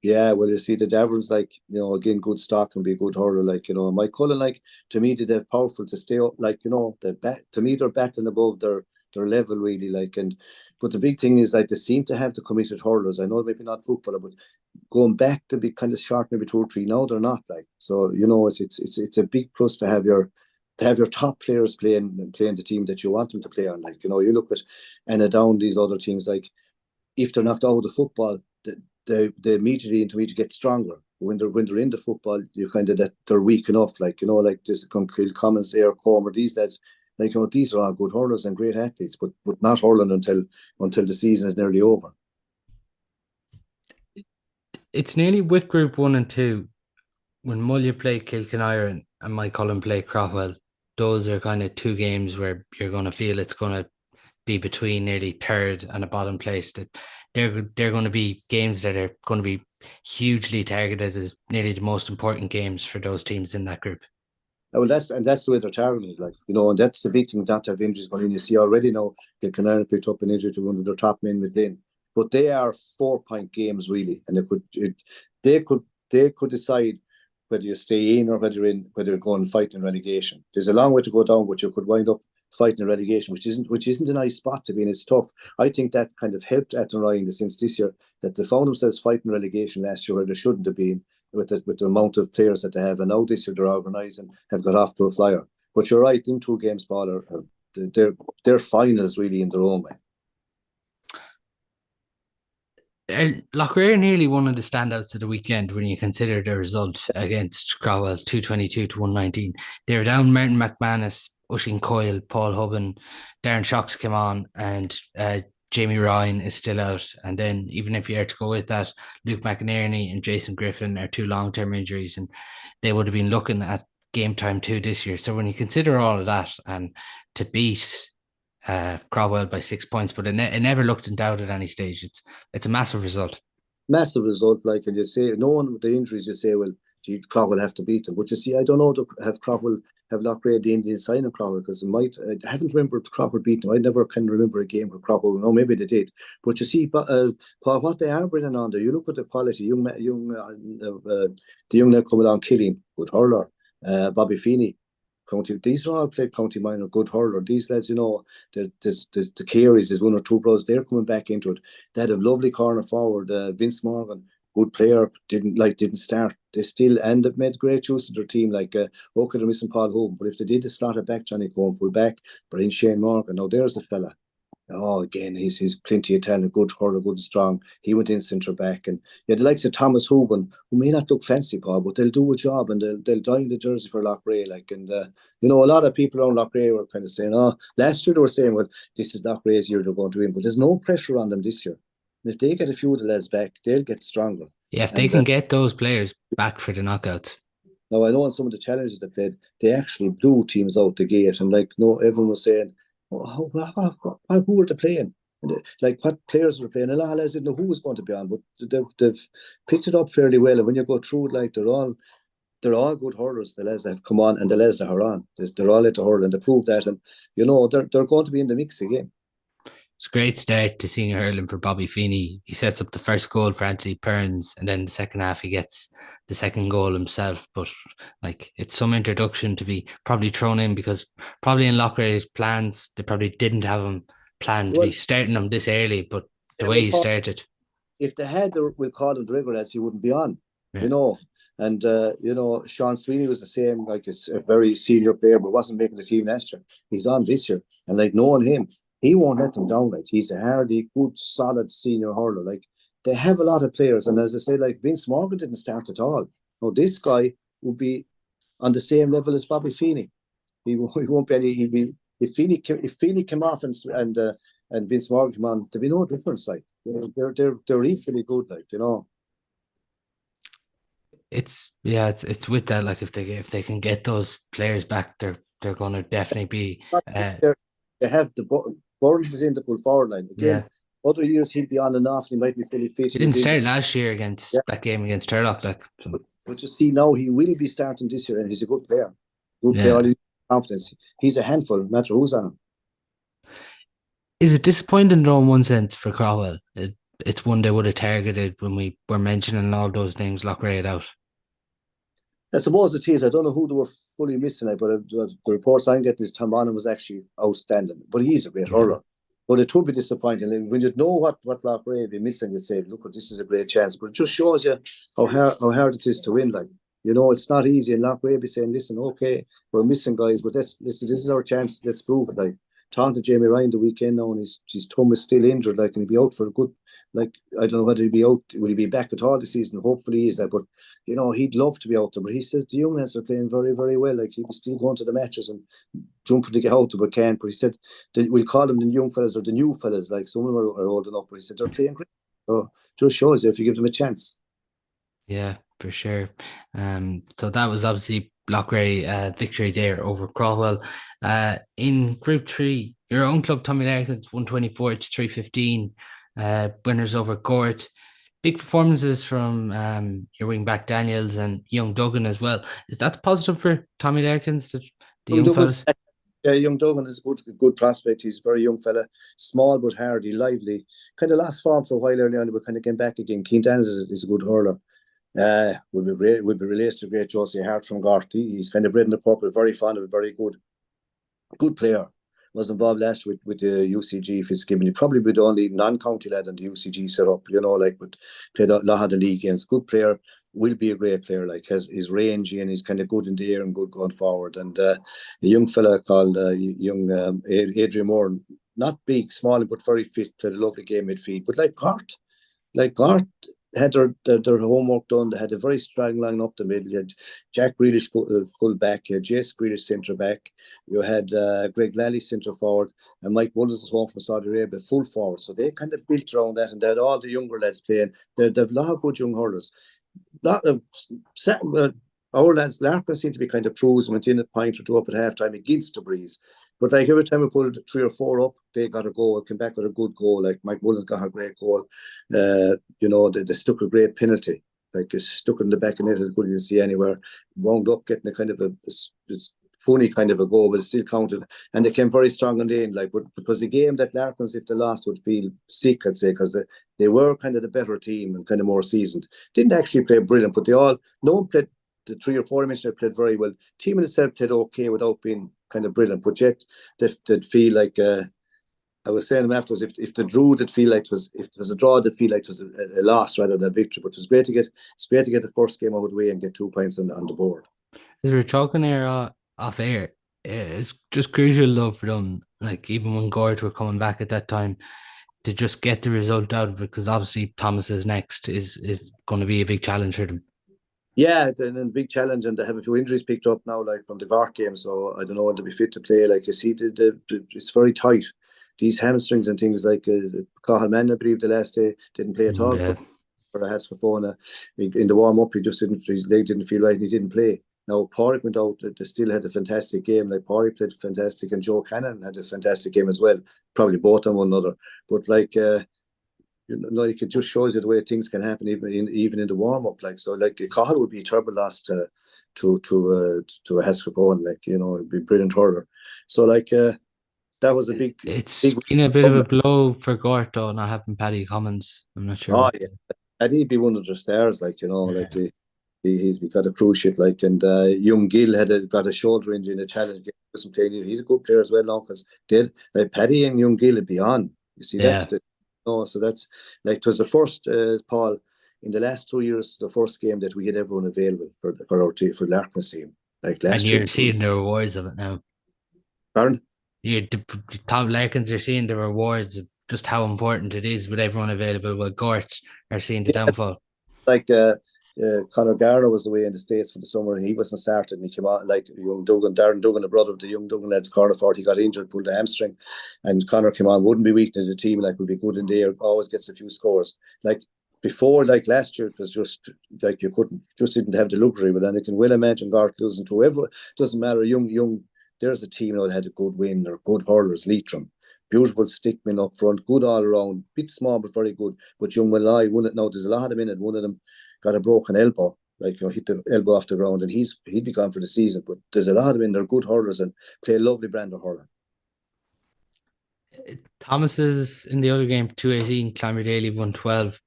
Yeah, well, you see, the Daverns, like, again, good stock and be a good hurler. Like, Mike Cullen, like, to me, they're powerful to stay up. Like, to me, they're batting above their level, really. Like, but the big thing is, like, they seem to have the committed hurlers. I know maybe not footballer, but going back to be kind of short, maybe 2 or 3. Now they're not, like. So, it's a big plus to have your top players playing the team that you want them to play on. Like, you look at and down these other teams, like, if they're knocked out of the football, they immediately intermediate get stronger. When they're in the football, you kind of that they're weak enough. Like, like this Killimor, Air Comer, these lads, like, these are all good hurlers and great athletes, but not hurling until the season is nearly over. It's nearly with Group 1 and 2 when Mullagh play Kilkenire and Mike Cullen play Craughwell. Those are kind of 2 games where you're going to feel it's going to be between nearly third and a bottom place. That they're going to be games that are going to be hugely targeted as nearly the most important games for those teams in that group. Well, that's the way they're targeted, like, and that's the big thing, not to have injuries going in. You see already now Kilkenire picked up an injury to one of their top men within, but they are 4-point games really, and they could decide whether you stay in or whether you're going fighting relegation. There's a long way to go down, but you could wind up fighting a relegation, which isn't a nice spot to be in. It's tough. I think that kind of helped Athenry in the sense this year that they found themselves fighting relegation last year where they shouldn't have been with the amount of players that they have, and now this year they're organised and have got off to a flyer. But you're right, them 2 games, Paul, they're finals really in their own way. Loughrea nearly one of the standouts of the weekend when you consider their result against Craughwell, 222 to 119. They were down Martin McManus, Oisin Coyle, Paul Hubban, Darren Shocks came on, and Jamie Ryan is still out. And then even if you are to go with that, Luke McInerney and Jason Griffin are 2 long-term injuries, and they would have been looking at game time 2 this year. So when you consider all of that, and to beat Craughwell by 6 points, but it never looked in doubt at any stage. It's a massive result. Massive result, like, and you say, no one with the injuries, you say, well, gee, Craughwell have to beat them. But you see, I don't know, have Loughrea the Indian sign of Craughwell, because I haven't remembered Craughwell beating them. I never can remember a game where Craughwell, no, maybe they did. But you see, Paul, what they are bringing on there, you look at the quality, the young lad coming on, Killing, good hurler, Bobby Feeney, County. These are all played County Minor, good hurler. These lads, there's the Careys, there's 1 or 2 brothers, they're coming back into it. They had a lovely corner forward, Vince Morgan, good player, didn't start. They still end up made great use of their team. Like, they're missing Paul Home, but if they did, the slot back, Johnny Cohen full back, bring Shane Morgan. Now there's the fella. Oh, again, he's plenty of talent, good hurler, good and strong. He went in centre back, and the likes of Thomas Hoban, who may not look fancy, Paul, but they'll do a job, and they'll die in the jersey for Loughrea. Like, and a lot of people around Loughrea were kind of saying, last year they were saying, well, this is Loughrea's year, they're going to win, but there's no pressure on them this year. And if they get a few of the lads back, they'll get stronger. Yeah, if they can get those players back for the knockouts. Now, I know in some of the challenges they played, they actually blew teams out the gate, and like, no, everyone was saying, who are they playing? And like, what players were playing? And a lot of lads didn't know who was going to be on, but they've picked it up fairly well. And when you go through it, like, they're all good hurlers, the lads that have come on, and the lads that are on. They're all into hurling, and they prove that. And, they're going to be in the mix again. It's a great start to senior hurling for Bobby Feeney. He sets up the first goal for Anthony Perrins, and then the second half he gets the second goal himself. But like, it's some introduction to be probably thrown in, because probably in Loughrea's plans they probably didn't have him planned to be starting him this early. But the way he started, if they had, we'll call them the regular lads, he wouldn't be on. Yeah. And Sean Sweeney was the same, like a very senior player, but wasn't making the team last year. He's on this year, and like knowing him, he won't let them down. Like he's a hardy, good, solid senior hurler. Like they have a lot of players, and as I say, like Vince Morgan didn't start at all. No, this guy would be on the same level as Bobby Feeney. He won't be any. He'd be if Feeney came off and Vince Morgan came on, there'd be no difference. Like they're equally good. Like It's with that. Like if they can get those players back, they're going to definitely be. They have Burns is in the full forward line again. Yeah. Other years he'd be on and off, and he might be fully fit. He didn't start last year against that game against Turlough. Like, so. But you see now he will be starting this year, and he's a good player. Good Yeah. player, confidence. He's a handful, no matter who's on him. Is it disappointing though in one sense for Crowell? It's one they would have targeted when we were mentioning all those names Loughrea out. I suppose it is. I don't know who they were fully missing, but the reports I'm getting is Tom Bonham was actually outstanding. But he's a great hurler. But it would be disappointing. When you know what Loughrea be missing, you'd say, look, this is a great chance. But it just shows you how hard it is to win. Like, it's not easy. And Loughrea be saying, listen, okay, we're missing guys, but this is our chance. Let's prove it. Like, talking to Jamie Ryan the weekend now, and his thumb is still injured, like, and he'll be out for a good, like, I don't know whether he'll be out, will he be back at all this season? Hopefully he is that, but, he'd love to be out there, but he says the young lads are playing very, very well, like, he'll be still going to the matches and jumping to get out there, but can't, but he said, we'll call them the young fellas or the new fellas, like, some of them are old enough, but he said they're playing great, so just shows you if you give them a chance. Yeah, for sure. So that was obviously Loughrea victory there over Crowell. In Group 3, your own club, Tommy Larkins, 124 to 315. Winners over Gort. Big performances from your wing back Daniels and young Duggan as well. Is that positive for Tommy Larkins, the young fellas? Yeah, young Duggan is a good prospect. He's a very young fella, small but hardy, lively. Kind of lost form for a while early on, but kind of came back again. Keane Daniels is a good hurler. Would be released to great Josie Hart from Gort. He's kind of bred in the purple, very fond of a very good player. Was involved last week with the UCG Fitzgibbon. He probably be the only non-county lad in the UCG set up, but played a lot of the league games. Good player, will be a great player, like his rangy and he's kind of good in the air and good going forward. And a young fella called Adrian Moore, not big, small, but very fit, played a lovely game midfield. But like Gort had their homework done. They had a very strong line up the middle. You had Jack Grealish full back, you had Jace Grealish centre back, you had Greg Lally centre forward, and Mike Mullagh is home from Saudi Arabia full forward. So they kind of built around that, and they had all the younger lads playing. They've a lot of good young hurlers. Our lads, Larkins seem to be kind of cruising, went in a point or two up at half time against the breeze. But like every time we pulled 3 or 4 up, they got a goal, came back with a good goal. Like Mike Mullins got a great goal. They stuck a great penalty. Like it's stuck in the back of the net as good as you see anywhere. Wound up getting a kind of it's funny kind of a goal, but it still counted. And they came very strong in the end. Like, but it was a game that Larkins, if they lost, would feel sick, I'd say, because they were kind of the better team and kind of more seasoned. Didn't actually play brilliant, but no one played. The 3 or 4 mentioned played very well. Team in itself played okay without being kind of brilliant, but yet they'd feel like I was saying them afterwards. If the drew, they'd feel like if it was a draw, they'd feel like it was a loss rather than a victory. But it was great to get the first game out of the way and get 2 points on the board. As we were talking here off air, it's just crucial though for them. Like even when Gort were coming back at that time, to just get the result out of it, because obviously Thomas's next is going to be a big challenge for them. Yeah, and a big challenge, and they have a few injuries picked up now, like from the Gort game. So I don't know when they'll be fit to play. Like you see, it's very tight. These hamstrings and things like Cathal Mann, I believe the last day didn't play at all for the Haskafona. In the warm up, his leg didn't feel right, and he didn't play. Now Pádraig went out. They still had a fantastic game. Like Pádraig played fantastic, and Joe Cannon had a fantastic game as well. Probably both on one another, but like. Like it just shows you the way things can happen even in the warm up. Like so, like Cathal would be a terrible loss to a Haskell, like it'd be a brilliant hurler. So like that was a big. It's been a bit of a blow for Gort though, not having Paddy Cummins. I'm not sure. Oh yeah, Paddy'd be one of the stars. Like like he got a cruise ship. Like and young Gill got a shoulder injury in a challenge game. He's a good player as well now because like Paddy and young Gill would be on. You see, that's the. So that's like it was the first Paul in the last 2 years, the first game that we had everyone available for our team, for Larkins team. Like last And year, you're seeing the rewards of it now. Pardon? The Tom Larkins are seeing the rewards of just how important it is with everyone available. While Gort are seeing the downfall. Like Conor Garner was away in the States for the summer, and he wasn't started, and he came out like young Duggan, Darren Duggan, the brother of the young Duggan lads, corner forward. He got injured, pulled a hamstring, and Conor came on, wouldn't be weak in the team, like would be good in there, always gets a few scores. Like before, like last year, it was just like you didn't have the luxury. But then I can well imagine Gart losing to whoever. Doesn't matter, young. There's a team now that had a good win or good hurlers, Leitrim. Beautiful stickmen up front, good all around, bit small but very good. But young Mullagh won it now. There's a lot of them in it. One of them got a broken elbow, like hit the elbow off the ground, and he'd be gone for the season. But there's a lot of them in. They're good hurlers and play a lovely brand of hurling. Thomas is in the other game, 218, Clonmerdale 112.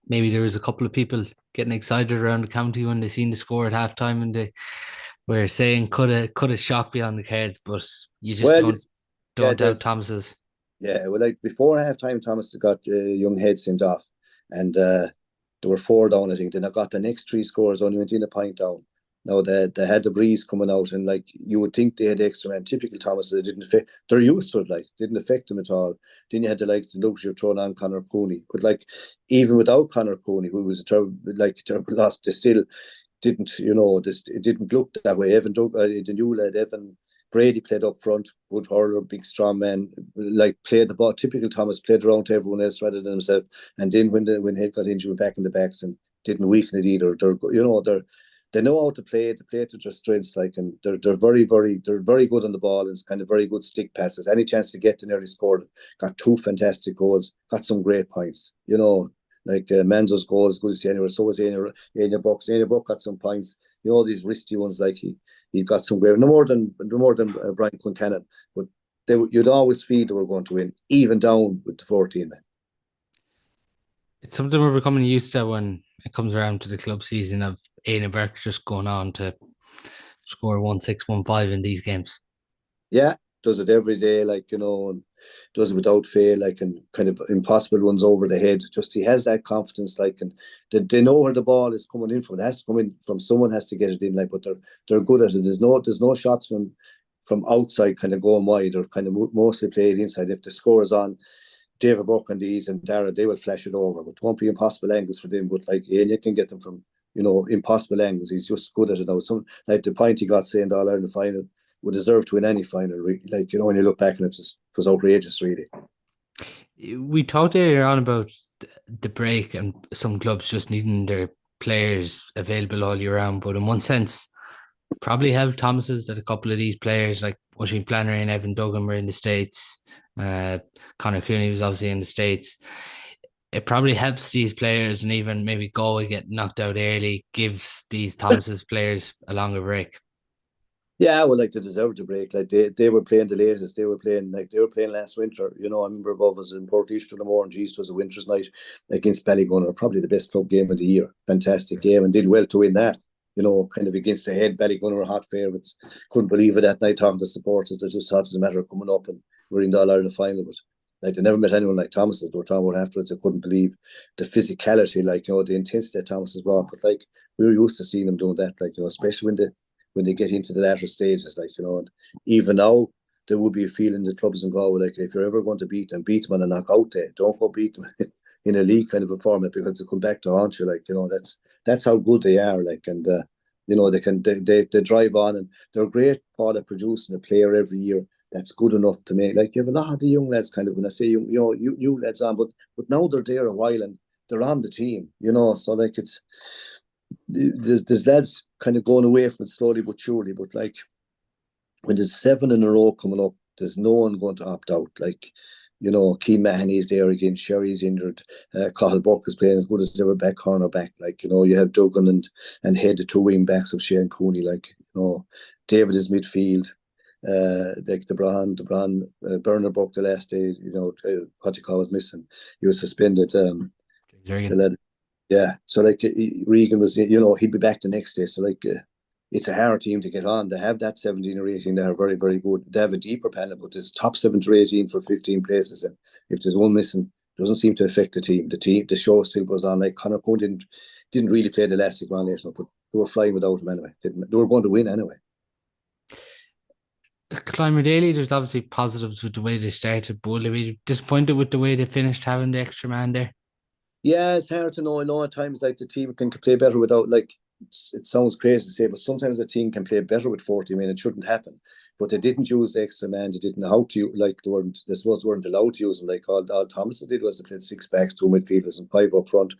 Maybe there was a couple of people getting excited around the county when they seen the score at halftime, and they were saying could have shocked beyond the cards, but you just don't doubt Thomas's. Yeah, well, like before half time, Thomas got young head sent off, and they were 4 down, I think. Then I got the next 3 scores, only went in a point down. Now they had the breeze coming out, and like you would think they had extra man. Typical Thomas, they didn't affect. They're used to it, like didn't affect them at all. Then you had the likes of luxury of throwing on Conor Cooney, but like even without Conor Cooney, who was a terrible loss, they still didn't, it didn't look that way. The new lad Evan Brady played up front, good hurler, big strong man, like played the ball. Typical Thomas, played around to everyone else rather than himself. And then when Head got injured, went back in the backs and didn't weaken it either. They know how to play. They play to their strengths, like, and they're very good on the ball, and it's kind of very good stick passes. Any chance to get to nearly scored. Got 2 fantastic goals. Got some great points. Like Manzo's goal is good to see anywhere. So was Anya Buck. Anya Buck got some points. These risky ones, like he's got some great. No more than Brian Quincannon, but you'd always feel they were going to win, even down with the 14 men. It's something we're becoming used to when it comes around to the club season of Aidan Burke just going on to score 1-6, 1-5 in these games. Yeah, does it every day, and does it without fail, like, and kind of impossible ones over the head. Just he has that confidence, like, and they know where the ball is coming in from. It has to come in from someone, has to get it in, like, but they're good at it. There's no shots from outside kind of going wide, or kind of mostly played inside. If the score is on David Burke and these and Dara, they will flash it over, but it won't be impossible angles for them. But like Ian, you can get them from impossible angles. He's just good at it now. Some like the point he got saying the All-Ireland final would deserve to win any final, really. Like, when you look back and it was outrageous, really. We talked earlier on about the break and some clubs just needing their players available all year round, but in one sense, probably helped Thomas's that a couple of these players like Oisin Flannery and Evan Duggan were in the States. Conor Cooney was obviously in the States. It probably helps these players, and even maybe Galway get knocked out early gives these Thomas's players a longer break. Yeah, well, like they deserved a break. Like they were playing the latest. They were playing last winter. I remember above us in Port East Turloughmore, and geez, it was a winter's night against Ballygunner, probably the best club game of the year. Fantastic game, and did well to win that. Kind of against the head. Ballygunner were hot favourites. Couldn't believe it that night, talking to supporters. They just thought it was a matter of coming up, and we're in the All-Ireland final. But like they never met anyone like Thomas's. They were talking about afterwards. They couldn't believe the physicality, like the intensity that Thomas has brought. But like we were used to seeing them doing that, like especially when they get into the latter stages, like and even now there would be a feeling the clubs in Galway, like if you're ever going to beat them on a knockout day. Don't go beat them in a league kind of a format, because they come back to haunt you. Like that's how good they are. Like, and they drive on, and they're great part of producing a player every year that's good enough to make. Like, you have a lot of the young lads, kind of, when I say you lads on, but now they're there a while and they're on the team. So like there's lads kind of going away from it slowly but surely. But like when there's 7 in a row coming up, there's no one going to opt out. Like, Keane Mahoney's there again, Sherry's injured, Cathal Burke is playing as good as ever back, corner back. Like, you have Duggan and Head, the 2 wing backs of Shane Cooney. Like, David is midfield. Like the Bernard Burke the last day, what you call was missing. He was suspended. Yeah, so like Regan was, he'd be back the next day. So like it's a hard team to get on. They have that 17 or 18 that are very, very good. They have a deeper panel, but there's top 7 to 18 for 15 places. And if there's one missing, doesn't seem to affect the team. The show still goes on. Like Conor Coon didn't really play the last one later, but they were flying without him anyway. They were going to win anyway. Climber Daily, there's obviously positives with the way they started, but will they be disappointed with the way they finished having the extra man there? Yeah, it's hard to know. I know at times like the team can play better without like it sounds crazy to say, but sometimes a team can play better with 40 men. It shouldn't happen. But they didn't use the extra man. They didn't know how to they weren't allowed to use them. Like all Thomas did was they played 6 backs, 2 midfielders and 5 up front,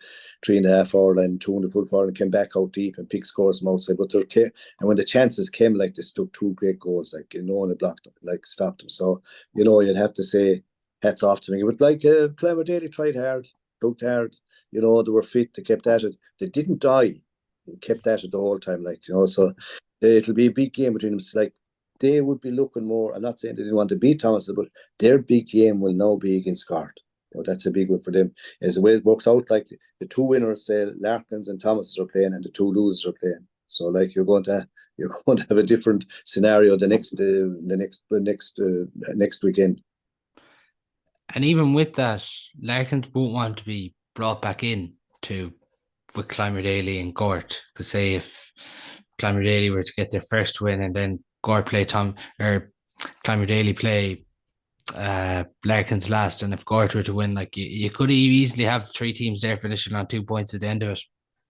3.5 forward and 2 in the full forward and came back out deep and picked scores from outside. But and when the chances came, like they stuck 2 great goals, like no one had blocked them, like stopped them. So, you'd have to say hats off to me. But like Clement Daly tried hard, looked hard, they were fit, they kept at it. They didn't die. They kept at it the whole time, so it'll be a big game between them. So, like, they would be looking more, I'm not saying they didn't want to beat Thomas, but their big game will now be against Scart. That's a big one for them. As the way it works out, like the 2 winners, say Larkins and Thomas are playing, and the 2 losers are playing. So like you're going to have a different scenario the next weekend. And even with that, Larkins won't want to be brought back in with Climber Daly and Gort. Because say if Climber Daly were to get their first win and then Gort play Climber Daly play Larkins last, and if Gort were to win, like you could easily have 3 teams there finishing on 2 points at the end of it.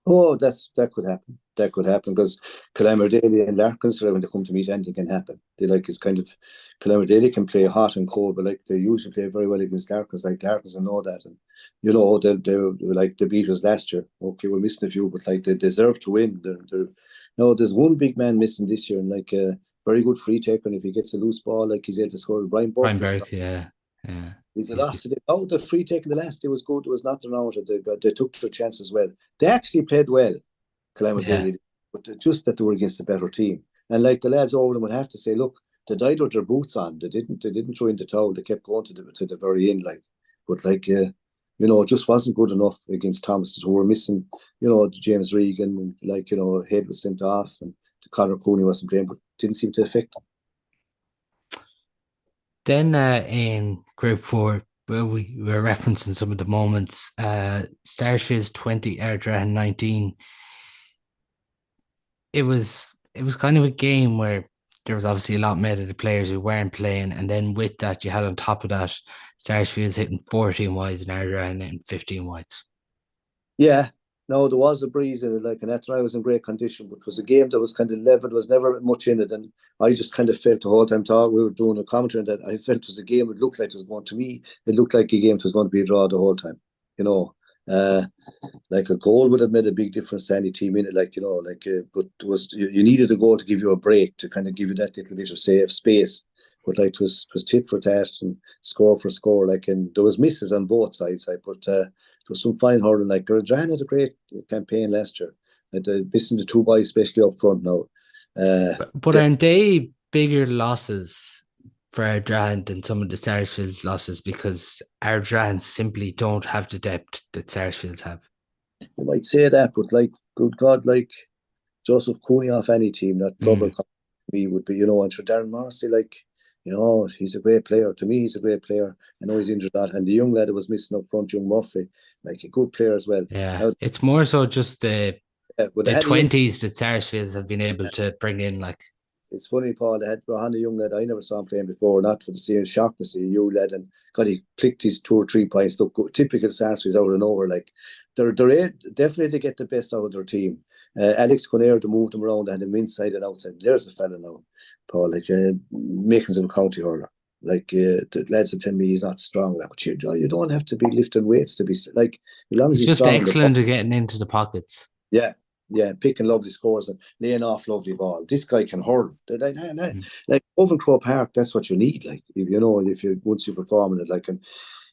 Oh, that could happen. That could happen because Killimor Daly and Larkins, when they come to meet, anything can happen. They it's kind of Killimor Daly can play hot and cold, but like they usually play very well against Larkins. Like Larkins, I know that, and they like the beat us last year. Okay, we're missing a few, but like they deserve to win. There's one big man missing this year, and like a very good free taker. And if he gets a loose ball, like he's able to score. Brian Burke, yeah. He's a loss today. Oh, the free taking the last day was good. There was nothing wrong with it. They took their chances well. They actually played well, Killimor Daly, but just that they were against a better team. And like the lads over them would have to say, look, they died with their boots on. They didn't throw in the towel. They kept going to the very end, like. But like it just wasn't good enough against Thomas, who were missing, James Regan, and like Head was sent off, and Conor Cooney wasn't playing, but didn't seem to affect them. Then in Group 4, where we were referencing some of the moments, Sarsfields 20, Ardrahan 19. It was kind of a game where there was obviously a lot made of the players who weren't playing, and then with that, you had on top of that, Sarsfields hitting 14 wides and Ardrahan hitting 15 wides. Yeah, no, there was a breeze in it, and that's why I was in great condition, but it was a game that was kind of level. There was never much in it, and I just kind of felt the whole time we were doing a commentary, that I felt it was a game. It looked like it was going to me. It looked like a game that was going to be a draw the whole time. Like a goal would have made a big difference to any team in it. But it was you needed a goal to give you a break, to kind of give you that little bit of safe space. But like it was tit for tat and score for score. And there was misses on both sides. But there was some fine hurling. Like Ardrahan had a great campaign last year. Missing the 2 boys, especially up front now. But aren't they bigger losses for Ardrahan than some of the Sarsfields losses, because Ardrahan simply don't have the depth that Sarsfields have? You might say that, but like, good God, like Joseph Cooney off any team, that double me would be, and for Darren Morrissey, he's a great player. To me, he's a great player. I know he's injured that, and the young lad that was missing up front, young Murphy, like a good player as well. Yeah, now, it's more so just the 20s that Sarsfields have been able to bring in, like. It's funny, Paul, they had Rohan, a young lad. I never saw him playing before, not for the same Shaughnessy, a young lad, and God, he clicked his 2 or 3 points. Look, typical Sarsfields out and over. Like, they're definitely to get the best out of their team. Alex Conair, to move them around, they had him inside and outside. There's a fella now, Paul, making some county hurler. The lads that tell me he's not strong enough, but you don't have to be lifting weights to be, like, as long as he's just strong. Excellent at getting into the pockets. Yeah, picking lovely scores and laying off lovely ball. This guy can hurl. Like over Crow Park, that's what you need. Like, once you perform in it, and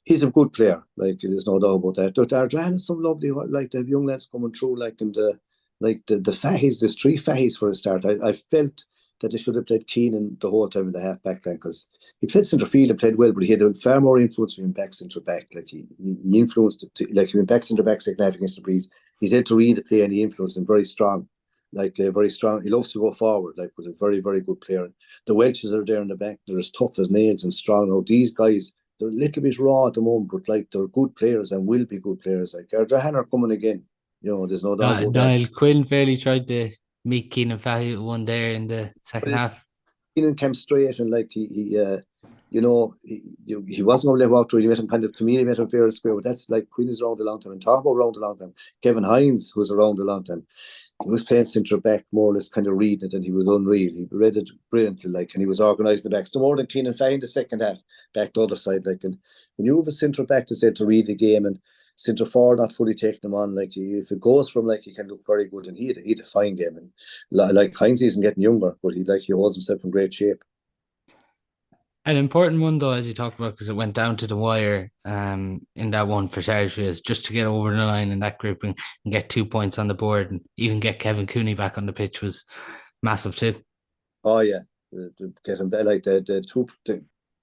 he's a good player. Like, there's no doubt about that. But Ardrahan is some lovely, like, they have young lads coming through. The fatties. There's 3 fatties for a start. I felt that they should have played Keenan the whole time in the half back line, because he played centre field and played well, but he had a far more influence from back centre back. Like, he influenced it. Like, he went back centre back second half against the Breeze. He's able to read the play and he influenced him very strong. Very strong. He loves to go forward, but a very, very good player. The Welches are there in the back. They're as tough as nails and strong. Now, these guys they're a little bit raw at the moment, but like they're good players and will be good players. Like Ardrahan are coming again. There's no doubt about that. Niall Quinn fairly tried to meet Keenan Fahy one there in the second half. Keenan came straight and like he wasn't going to let walk through. He met him to me, he met him fair and square. But that's like Quinn is around a long time. And talk about around a long time. Kevin Hines was around a long time. He was playing centre back, more or less kind of reading it, and he was unreal. He read it brilliantly, like, and he was organising the backs. No more than Keenan Fahy in the second half, back the other side, like. And when you have a centre back to read the game and centre forward not fully taking them on, like if it goes from like he can look very good, and he had a fine game, and like Hines isn't getting younger, but he holds himself in great shape. An important one though, as you talked about, because it went down to the wire in that one for Sarsfields, just to get over the line in that grouping and get 2 points on the board, and even get Kevin Cooney back on the pitch was massive too. Oh yeah, get him like the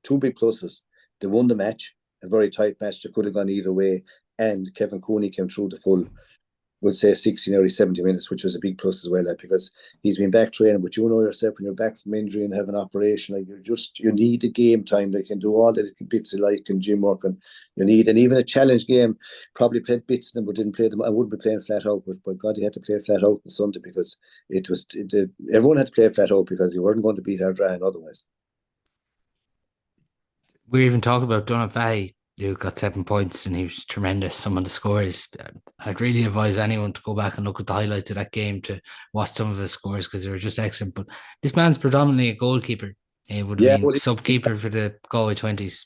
two big pluses. They won the match, a very tight match that could have gone either way, and Kevin Cooney came through the full, would say 60, nearly 70 minutes, which was a big plus as well, like, because he's been back training. But you know yourself, when you're back from injury and have an operation, like you need a game time. They can do all the little bits of like and gym work, and you need, and even a challenge game. Probably played bits of them, but didn't play them. I wouldn't be playing flat out, but by God, he had to play flat out on Sunday, because everyone had to play flat out, because you weren't going to beat Ardrahan otherwise. We even talked about Donald Fahy, who got 7 points, and he was tremendous. Some of the scores, I'd really advise anyone to go back and look at the highlights of that game to watch some of his scores, because they were just excellent. But this man's predominantly a goalkeeper. He would have been sub-keeper for the Galway 20s.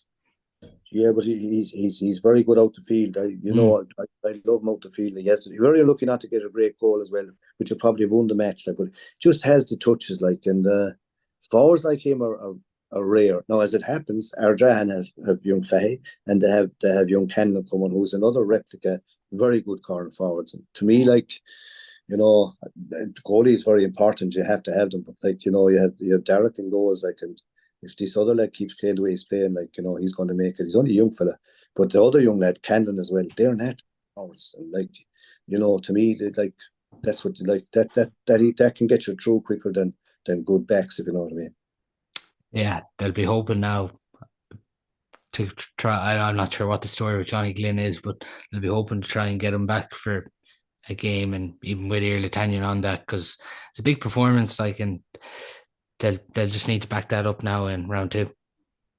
Yeah, but he's very good out the field. I love him out the field. He's very lucky not to get a great goal as well, which would probably have won the match. Like, but just has the touches, like, and forwards like him are rare. Now, as it happens, Ardrahan have young Fahy, and they have young Cannon coming, who's another replica, very good corner forwards. And to me, like, goalie is very important. You have to have them, but like, you have Derek and goals, like, and if this other lad keeps playing the way he's playing, like, he's going to make it. He's only a young fella, but the other young lad, Camden as well, they're natural forwards. And like, to me, like, that's what like that can get you through quicker than good backs, if you know what I mean. Yeah, they'll be hoping now to try. I'm not sure what the story with Johnny Glynn is, but they'll be hoping to try and get him back for a game, and even with Iarla Tanyan on that, because it's a big performance, like, and they'll just need to back that up now in round 2.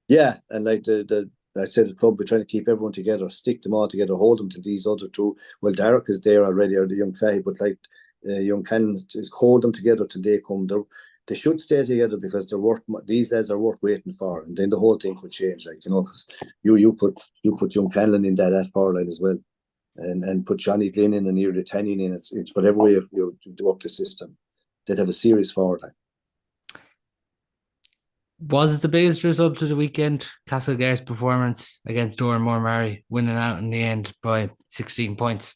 Yeah, and like I said, the club, we're trying to keep everyone together, stick them all together, hold them to these other two. Well, Derek is there already, or the young Fahy, but like young Cannon, hold them together till they come. They should stay together, because these lads are worth waiting for, and then the whole thing could change, like, because you put young Cannon in that forward line as well, and put Johnny Glynn in and Iarla Tanyan in. It's whatever way you work the system, they'd have a serious forward line. Was it the biggest result of the weekend? Castlegar's performance against Turloughmore Mary, winning out in the end by 16 points.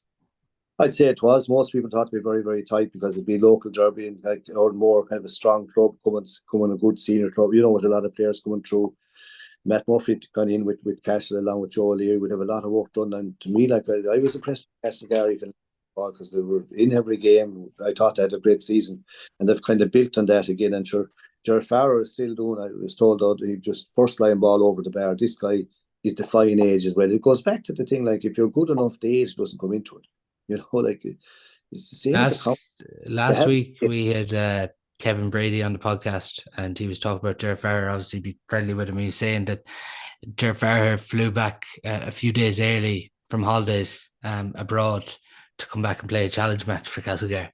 I'd say it was. Most people thought to be very, very tight, because it'd be a local derby, and like, or more kind of a strong club coming a good senior club. With a lot of players coming through. Matt Murphy gone in with Castle along with Joe O'Leary. Would have a lot of work done. And to me, like, I was impressed with Castlegar even, because they were in every game. I thought they had a great season, and they've kind of built on that again. And sure, Jared Farrell is still doing. I was told that he just first line ball over the bar. This guy is defying age as well. It goes back to the thing, like, if you're good enough, the age doesn't come into it. Like, it's the same. Last week we had Kevin Brady on the podcast, and he was talking about Jared Farrer. Obviously, be friendly with him. He was saying that Jared Farrer flew back a few days early from holidays abroad to come back and play a challenge match for Castlegar.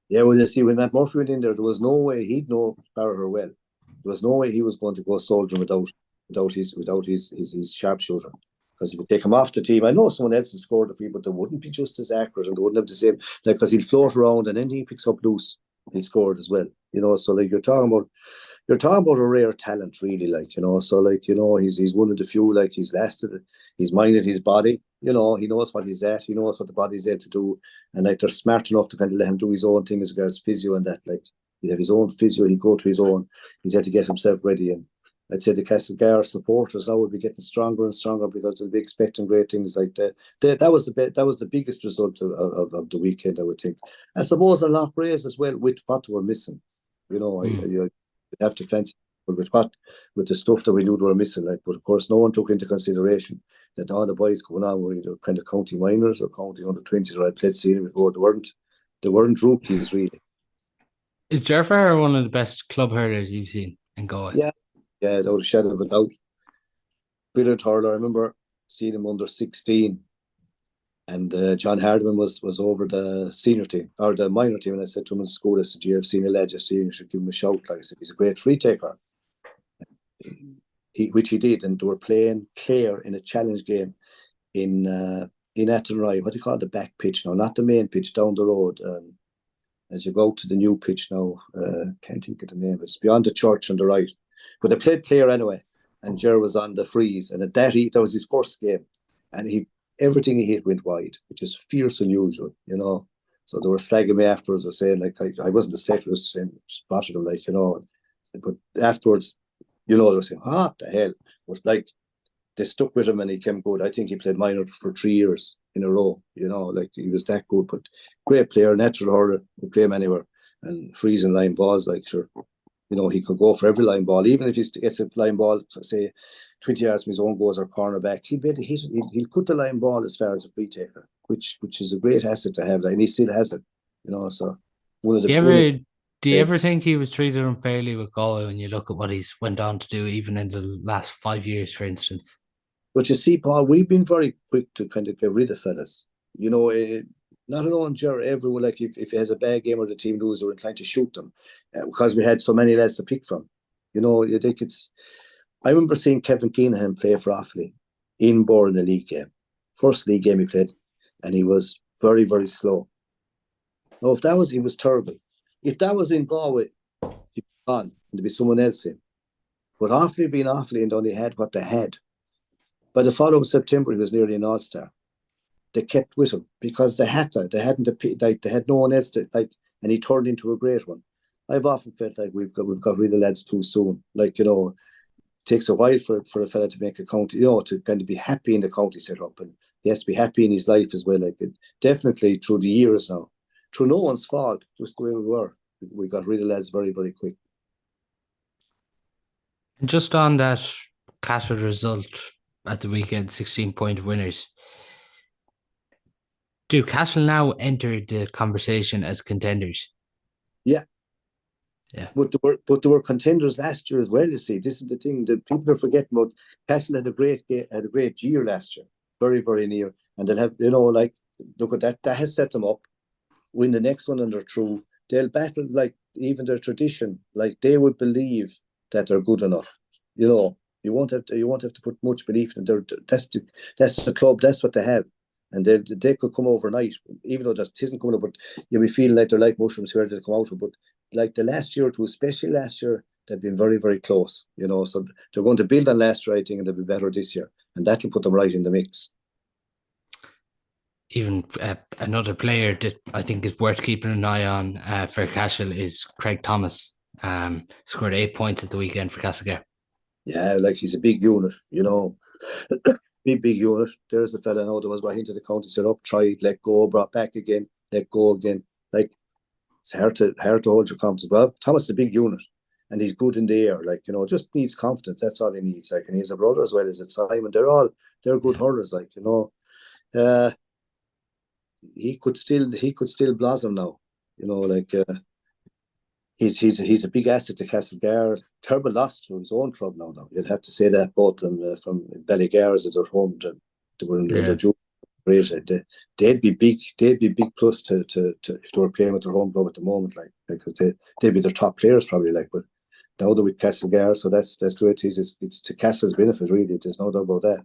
Yeah, well, you see, when Matt Murphy went in there was no way he'd know Farrer well. There was no way he was going to go soldiering without his sharpshooter. Because if you take him off the team, I know someone else has scored a few, but they wouldn't be just as accurate, and they wouldn't have the same, like, because he'll float around and then he picks up loose, he'll score it as well. So like, you're talking about a rare talent, really, like, so like, he's one of the few, like, he's lasted, he's minded his body, he knows what he's at, he knows what the body's there to do, and like, they're smart enough to kind of let him do his own thing as regards physio and that, like, he'd have his own physio, he'd go to his own, he's had to get himself ready. And I'd say the Castlegar supporters now will be getting stronger and stronger, because they'll be expecting great things like that. That was the biggest result of the weekend, I would think. I suppose the Loughrea'S as well, with what they were missing. I'd have to fancy with the stuff that we knew they were missing, like, but of course no one took into consideration that all the boys coming on were either kind of county minors or county under 20s or I played senior before. They weren't rookies really. Is Ger Farrell one of the best club hurlers you've seen in Galway? Yeah, without a shadow of a doubt. Brilliant hurler. I remember seeing him under 16, and John Hardman was over the senior team or the minor team, and I said to him in school, I said, "I've seen a lad just you should give him a shout." Like I said, he's a great free taker. Which he did, and they were playing Clare in a challenge game in Athenry. What do you call it? The back pitch now, not the main pitch down the road. As you go to the new pitch now, can't think of the name. It's beyond the church on the right. But they played Clare anyway, and Ger was on the freeze, and that was his first game, and everything he hit went wide, which is fierce and unusual, you know. So they were slagging me afterwards, saying like I wasn't the second, I was saying spotted him, like, you know. But afterwards, you know, they were saying, "What the hell?" But like they stuck with him and he came good. I think he played minor for 3 years in a row, you know, like he was that good. But great player, natural hurler, could play him anywhere. And freezing line balls, like, sure, you know, he could go for every line ball. Even if he gets a line ball, say 20 yards from his own goals or corner back, he'll put the line ball as far as a free taker, which is a great asset to have. Like, and he still has it, you know. So one of the Do you ever think he was treated unfairly with Galway when you look at what he's went on to do, even in the last 5 years, for instance? But you see, Paul, we've been very quick to kind of get rid of fellas. You know, not alone Ger, everyone, like if he has a bad game or the team loses, we're inclined to shoot them because we had so many lads to pick from. You know, you think I remember seeing Kevin Keenahan play for Offaly in Bor in the league game. First league game he played, and he was very, very slow. No, he was terrible. If that was in Galway, he'd be gone, and there'd be someone else in. But Offaly being Offaly and only had what they had. By the following September, he was nearly an all-star. They kept with him because they had to. They had no one else to like, and he turned into a great one. I've often felt like we've got rid of lads too soon. Like, you know, it takes a while for a fella to make a county, you know, to kind of be happy in the county setup, and he has to be happy in his life as well. Like, definitely through the years now, through no one's fault, just the way we were. We got rid of lads very, very quick. And just on that Castle result at the weekend, 16-point winners. Do Castle now enter the conversation as contenders? Yeah. Yeah. But they were contenders last year as well, you see. This is the thing that people are forgetting about. Castle had a great year last year. Very, very near. And they'll have, you know, like, look at that. That has set them up. Win the next one and they're through. They'll battle, like, even their tradition. Like, they would believe that they're good enough. You know, you won't have to put much belief in them. That's the club. That's what they have, and they could come overnight. Even though that isn't coming up, but you'll be feeling like they're like mushrooms where they come out of. But like the last year or two, especially last year, they've been very, very close. You know, so they're going to build on last year, I think, and they'll be better this year, and that will put them right in the mix. Even another player that I think is worth keeping an eye on for Cashel is Craig Thomas. Scored 8 points at the weekend for Castlegar. Yeah, like he's a big unit, you know. big unit. There's the fella now that was brought into the county, set up, tried, let go, brought back again, let go again. Like, it's hard to hold your confidence. Well, Thomas is a big unit, and he's good in the air. Like, you know, just needs confidence. That's all he needs. Like, and he's a brother as well as a Simon. They're good hurlers. Like, you know, he could still blossom now. You know, like. He's a big asset to Castlegar. Terrible loss to his own club now. Though you'd have to say that both of them from Ballygar as their home, they were in their junior grade. They'd be big. They'd be big plus to if they were playing with their home club at the moment, like, because they'd be their top players probably. Like, but now they're with Castlegar, so that's the way it is. It's to Castle's benefit, really. There's no doubt about that.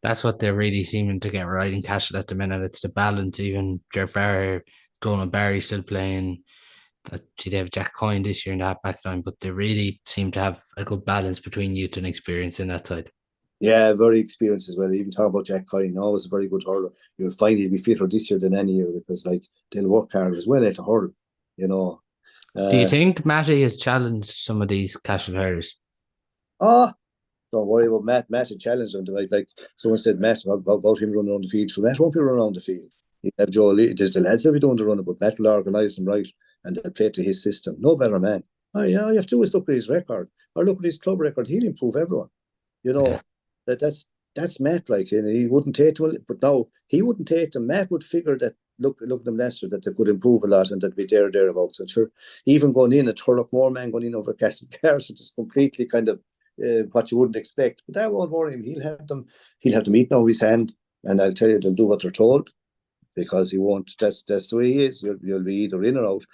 That's what they're really seeming to get right in Castle at the minute. It's the balance. Even Ger Farrell, Donald Barry still playing. They have Jack Coyne this year in that back line, but they really seem to have a good balance between youth and experience in that side. Yeah, very experienced as well. Even talk about Jack Coyne, always a very good hurler. You'll find he'll be fitter this year than any year because, like, they'll work hard as well at the hurl, you know. Do you think Matty has challenged some of these Cashel hurlers? Don't worry about Matt. Matt had challenged him. Like someone said, Matt, about him running around the field. So Matt won't be running around the field. He'll have Joe Lee. There's the lads that be doing the running, but Matt will organise them right and they'll play to his system. No better man. Oh, yeah, all you have to do is look at his record. or look at his club record, he'll improve everyone. You know, Yeah. that's Matt, like, and he wouldn't take them, but now he wouldn't take them. Matt would figure that, look at them last year, that they could improve a lot and that be thereabouts. And sure, even going in, a Turloughmore man going in over Castlegar, which is completely kind of what you wouldn't expect. But that won't worry him. He'll have them eating over his hand, and I'll tell you, they'll do what they're told, because he won't. That's the way he is. You'll be either in or out.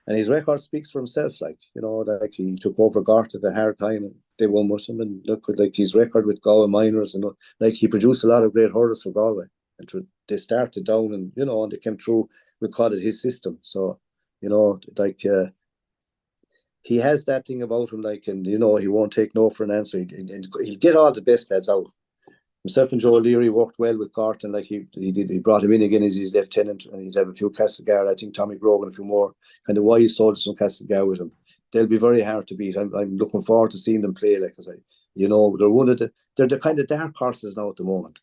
And his record speaks for himself. Like, you know, like he took over Gart at a hard time and they won with him. And look at like his record with Galway minors, and like he produced a lot of great hurlers for Galway. And they started down, and you know, and they came through. We called it his system. So, you know, like he has that thing about him. Like, and you know, he won't take no for an answer. He'll get all the best lads out. Himself and Joe Leary worked well with Gart, and like he brought him in again as his lieutenant, and he'd have a few Castlegar. I think Tommy Grogan, a few more kind of wise soldiers from Castlegar with him. They'll be very hard to beat. I'm looking forward to seeing them play. Like, as you know, they're the kind of dark horses now at the moment.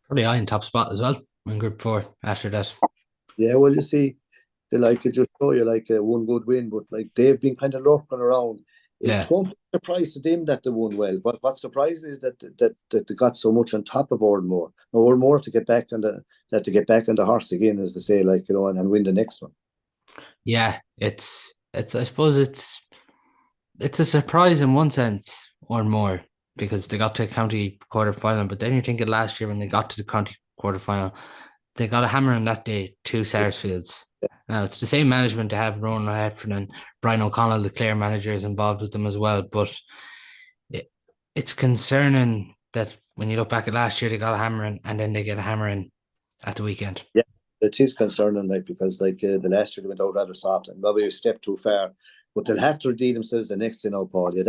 Probably I in top spot as well in Group 4 after that. Yeah, well, you see, they like it just show you like one good win, but like they've been kind of lurking around. It won't be surprised to them that they won well. But what's surprising is that they got so much on top of Ardmore. Now Ardmore have to get back on the horse again, as they say, like, you know, and win the next one. Yeah, it's I suppose it's a surprise in one sense or more, because they got to a county quarter final. But then you think of last year when they got to the county quarter final, they got a hammer on that day, 2 Sarsfields. Now it's the same management to have Ronan Heffron and Brian O'Connell, the Clare manager, is involved with them as well. But it's concerning that when you look back at last year, they got a hammering and then they get a hammering at the weekend. Yeah, it is concerning, like, because like the last year they went out rather soft and maybe a step too far. But they'll have to redeem themselves the next thing now, Paul. Yeah,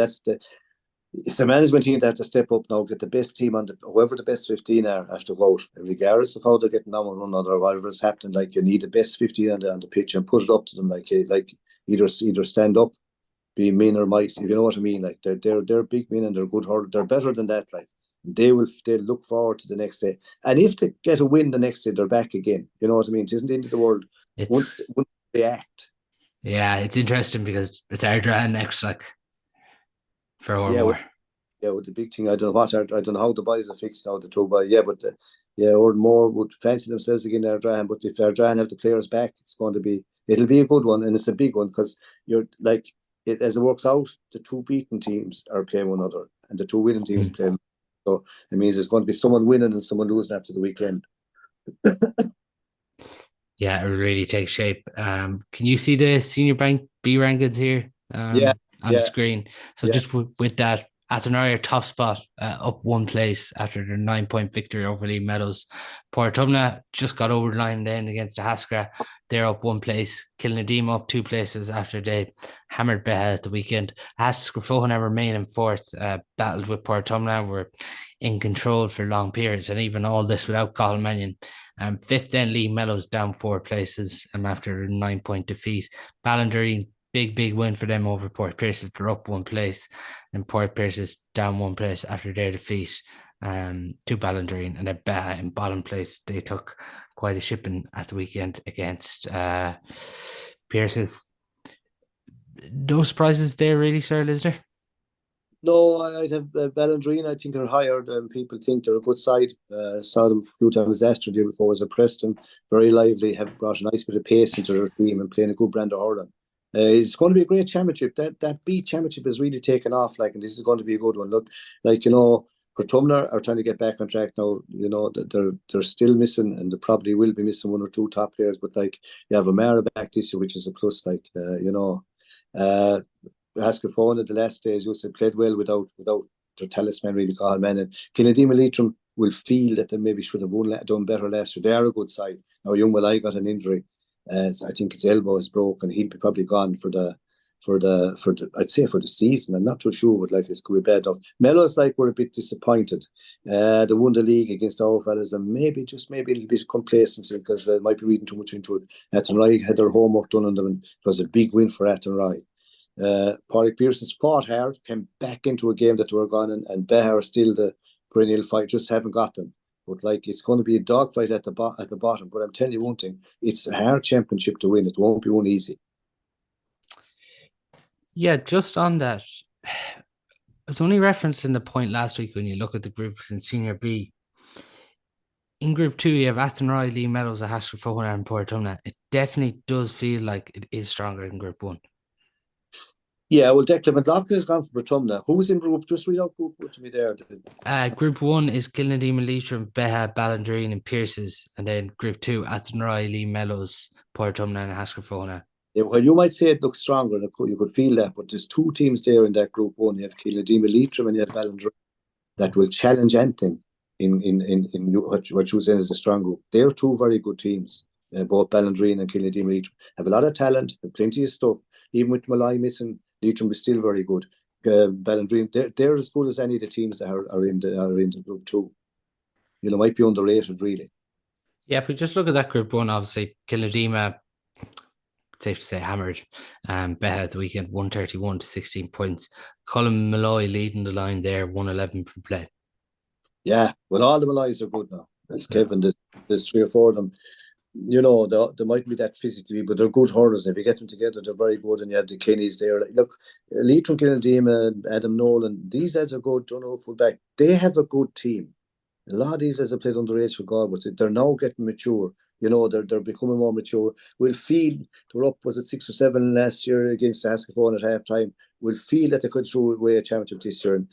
it's the management team that have to step up now, get the best team on whoever the best 15 are have to go out. Regardless of how they're getting on with one another or whatever's happening, like, you need the best 15 on the pitch and put it up to them, like either stand up, be men or mice, if you know what I mean. Like, they're big men and they're good hurlers. They're better than that. Like, they'll look forward to the next day. And if they get a win the next day, they're back again. You know what I mean? It isn't the end of the world. Once they act. Yeah, it's interesting because it's Ardrahan next, like, for Ardmore. With the big thing, I don't know how the boys are fixed now, the two boys. Yeah, but Ardmore would fancy themselves again, Ardrahan. But if Ardrahan have the players back, it'll be a good one, and it's a big one, because you're like, as it works out, the two beaten teams are playing one another, and the two winning teams are playing. So it means there's going to be someone winning and someone losing after the weekend. Yeah, it really takes shape. Can you see the senior bank B rankings here on the screen? So just with that, Athenry are top spot, up 1 place after their 9-point victory over Lee Meadows. Portumna just got over the line then against the Haskra. They're up 1 place. Kilnadeem up 2 places after they hammered Beha at the weekend. Ascrafona remain in 4th, battled with Portumna, were in control for long periods, and even all this without Cathal Mannion. 5th then Lee Meadows down 4 places after a 9-point defeat. Ballindereen, big win for them over Port Pierce. They're up 1 place, and Port Pierce is down 1 place after their defeat to Ballindereen, and then in bottom place. They took quite a shipping at the weekend against Pierce's. No surprises there, really, Cyril, is there? No, I'd have Ballindereen. I think are higher than people think. They're a good side. Saw them a few times last year before as a Preston. Very lively, have brought a nice bit of pace into their team and playing a good brand of hurling. It's going to be a great championship. That B championship has really taken off. Like, and this is going to be a good one. Look, like, you know, Portumna are trying to get back on track now. You know, they're still missing, and they probably will be missing 1 or 2 top players. But like, you have Amara back this year, which is a plus. Like, you know, Ascrafona the last days used to played well without their talisman, really, Cathal Mannion. Kennedy Leitrim will feel that they maybe should have done better last year. They are a good side. Now, young Mullagh got an injury. So I think his elbow is broken. He'll be probably gone for the I'd say for the season. I'm not too sure, but like, it's going to be bad enough. Mellows, like, were a bit disappointed. They won the league against our fellas, and maybe a little bit complacency, because they might be reading too much into it. Athenry had their homework done on them, and it was a big win for Athenry. Pádraig Pearson's fought hard, came back into a game that they were gone, and Beha are still the perennial fight, just haven't got them. But like, it's going to be a dogfight at the bottom. But I'm telling you one thing, it's a hard championship to win. It won't be one easy. Yeah, just on that, was only referencing the point last week when you look at the groups in Senior B. In Group 2, you have Athenry, Lee Meadows, Haskell, Fohana, and Portumna. It definitely does feel like it is stronger in Group 1. Yeah, well, Declan McLaughlin has gone for Portumna. Who's in group? Just read out group to me there. Group 1 is Kilnadine, Leitrim, Beha, Ballandreen, and Pierces. And then Group 2, Athenry, Lee Meadows, Portumna, and Haskell, Fohana. Yeah, well, you might say it looks stronger, and you could feel that, but there's two teams there in that Group 1. You have Kilnadine, Leitrim, and you have Ballandreen that will challenge anything in what you were saying is a strong group. They're two very good teams. Both Ballandreen and Kilnadine Leitrim have a lot of talent, have plenty of stuff. Even with Mullagh missing, Leitrim is still very good. Ballandreen, they're as good as any of the teams that are in the Group 2. Might be underrated, really. Yeah, if we just look at that Group 1, obviously, Kilnadine, safe to say, hammered Beha at the weekend, 131 to 16 points. Colin Malloy leading the line there, 111 from play. Yeah, well, all the Malloys are good now. As Kevin, there's 3 or 4 of them. They mightn't be that physically, but they're good hurlers. If you get them together, they're very good. And you have the Kenneys there. Look, Leitrim, Kilnadine, Adam Nolan, these lads are good. Don't know fullback. They have a good team. A lot of these lads have played underage for God, but they're now getting mature. They're becoming more mature. We'll feel they were up, was it 6 or 7 last year against Saskatchewan at half time. We'll feel that they could throw away a championship this year. And,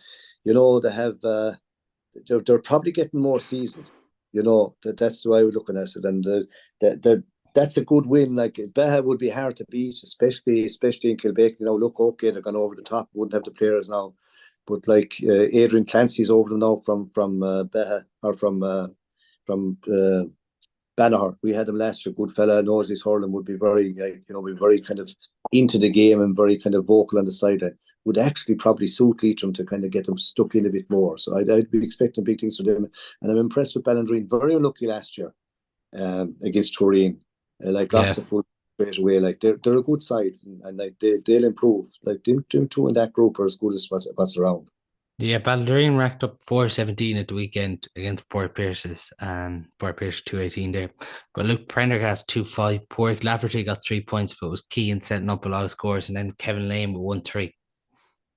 they have, they're probably getting more seasoned. That's the way we're looking at it. And that's a good win. Like, Beha would be hard to beat, especially in Kilbake. Look, okay, they're gone over the top, wouldn't have the players now. But like Adrian Clancy's over them now from Beha or from Banagher. We had him last year. Good fella, knows his hurling, would be very, be very kind of into the game and very kind of vocal on the sideline. Would actually probably suit Leitrim to kind of get them stuck in a bit more. So I'd be expecting big things from them. And I'm impressed with Ballandreen. Very unlucky last year against Turin. Lost the full straight away. Like they're a good side, and like they'll improve. Like them two in that group are as good as what's around. Yeah, Ballandreen racked up 417 at the weekend against Port Pierce's, and Port Pierce 218 there. But Luke Prendergast 2-5. Port Lafferty got 3 points, but was key in setting up a lot of scores. And then Kevin Lane with 1-3.